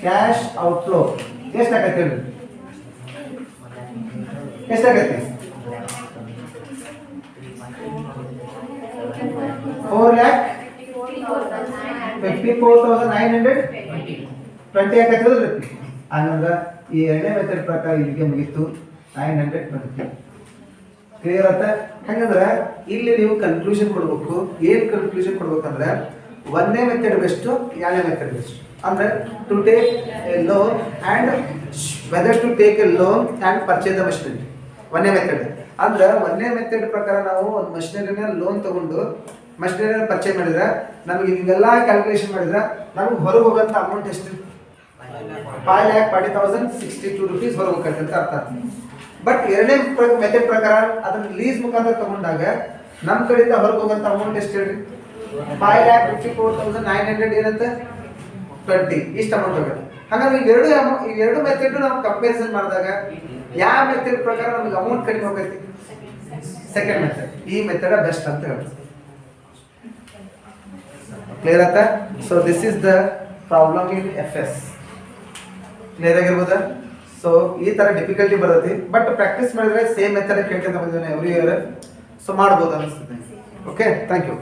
S1: cash outflow ಎಷ್ಟಾಗತ್ತೆ ಹೇಳಿ? ಎಷ್ಟಾಗತ್ತೆ? 4,54,920 ಯಾಕಂದ್ರೆ ಹಂಗಂದ್ರೆ ಈ ಎರಡನೇ ಮೆಥಡ್ ಪ್ರಕಾರ ಇಲ್ಲಿಗೆ ಮುಗೀತು 920. ಕ್ಲಿಯರ್ ಆತ? ಹಂಗಂದ್ರೆ ಇಲ್ಲಿ ನೀವು ಕನ್ಕ್ಲೂಷನ್ ಕೊಡ್ಬೇಕು. ಏನ್ ಕನ್ಕ್ಲೂಷನ್ ಕೊಡ್ಬೇಕಂದ್ರೆ ಒಂದೇ ಮೆಥಡ್ ಬೆಸ್ಟ್, ಎರಡನೇ ಮೆಥಡ್ ಬೆಸ್ಟ್. ಅಂದ್ರೆ to take a loan and whether to take a loan and purchase the machinery. ಒಂದೇ ಮೆಥಡ್ ಅಂದ್ರೆ ಒಂದೇ ಮೆಥಡ್ ಪ್ರಕಾರ ನಾವು ಒಂದು ಮಷಿನರಿನ ಲೋನ್ ತಗೊಂಡು ಮಷಿನರಿನ ಪರ್ಚೇಸ್ ಮಾಡಿದ್ರೆ ನಮಗೆ ಹಿಂಗೆಲ್ಲ ಕ್ಯಾಲ್ಕುಲೇಷನ್ ಮಾಡಿದ್ರೆ ನಮ್ಗೆ ಹೊರಗೆ ಹೋಗೋಂಥ ಅಮೌಂಟ್ ಎಷ್ಟು? 5,40,062 rupees ಹೊರಗೆ ಹೋಗ್ತದೆ ಅಂತ ಅರ್ಥ. ಬಟ್ ಎರಡನೇ ಮೆಥಡ್ ಪ್ರಕಾರ ಅದನ್ನ ಲೀಸ್ ಮುಖಾಂತರ ತಗೊಂಡಾಗ ನಮ್ಮ ಕಡೆಯಿಂದ ಹೊರಗೆ ಹೋಗೋಂಥ ಅಮೌಂಟ್ ಎಷ್ಟು ಹೇಳಿ? 5,54,900 ಏನಂತ 20 ಇಷ್ಟು ಅಮೌಂಟ್ ಹೋಗುತ್ತೆ. ಹಾಗಾದ್ರೆ ಈ ಎರಡು ಮೆಥಡ್ ನಾವು ಕಂಪ್ಯಾರಿಸನ್ ಮಾಡಿದಾಗ ಯಾವ ಮೆಥಡ್ ಪ್ರಕಾರ ನಮಗೆ ಅಮೌಂಟ್ ಕಡಿಮೆ ಹೋಗೈತಿ? Second method. ಈ ಮೆಥಡ್ ಬೆಸ್ಟ್ ಅಂತ ಹೇಳ್ತೀವಿ. ಕ್ಲಿಯರ್ ಆಯ್ತಾ? So this is the problem in FS. Clear ಆಗಿರ್ಬೋದಾ? ಸೊ ಈ ತರ ಡಿಫಿಕಲ್ಟಿ ಬರುತ್ತೆ, ಬಟ್ ಪ್ರಾಕ್ಟೀಸ್ ಮಾಡಿದ್ರೆ ಸೇಮ್ ಮೆಥಡ್ ಕೇಳ್ಕೊಂತ ಬಂದಿದ್ದಾನೆ ಎವ್ರಿ ಇಯರ್. ಸೊ ಮಾಡ್ಬೋದು ಅನಿಸ್ತದೆ. Okay, thank you.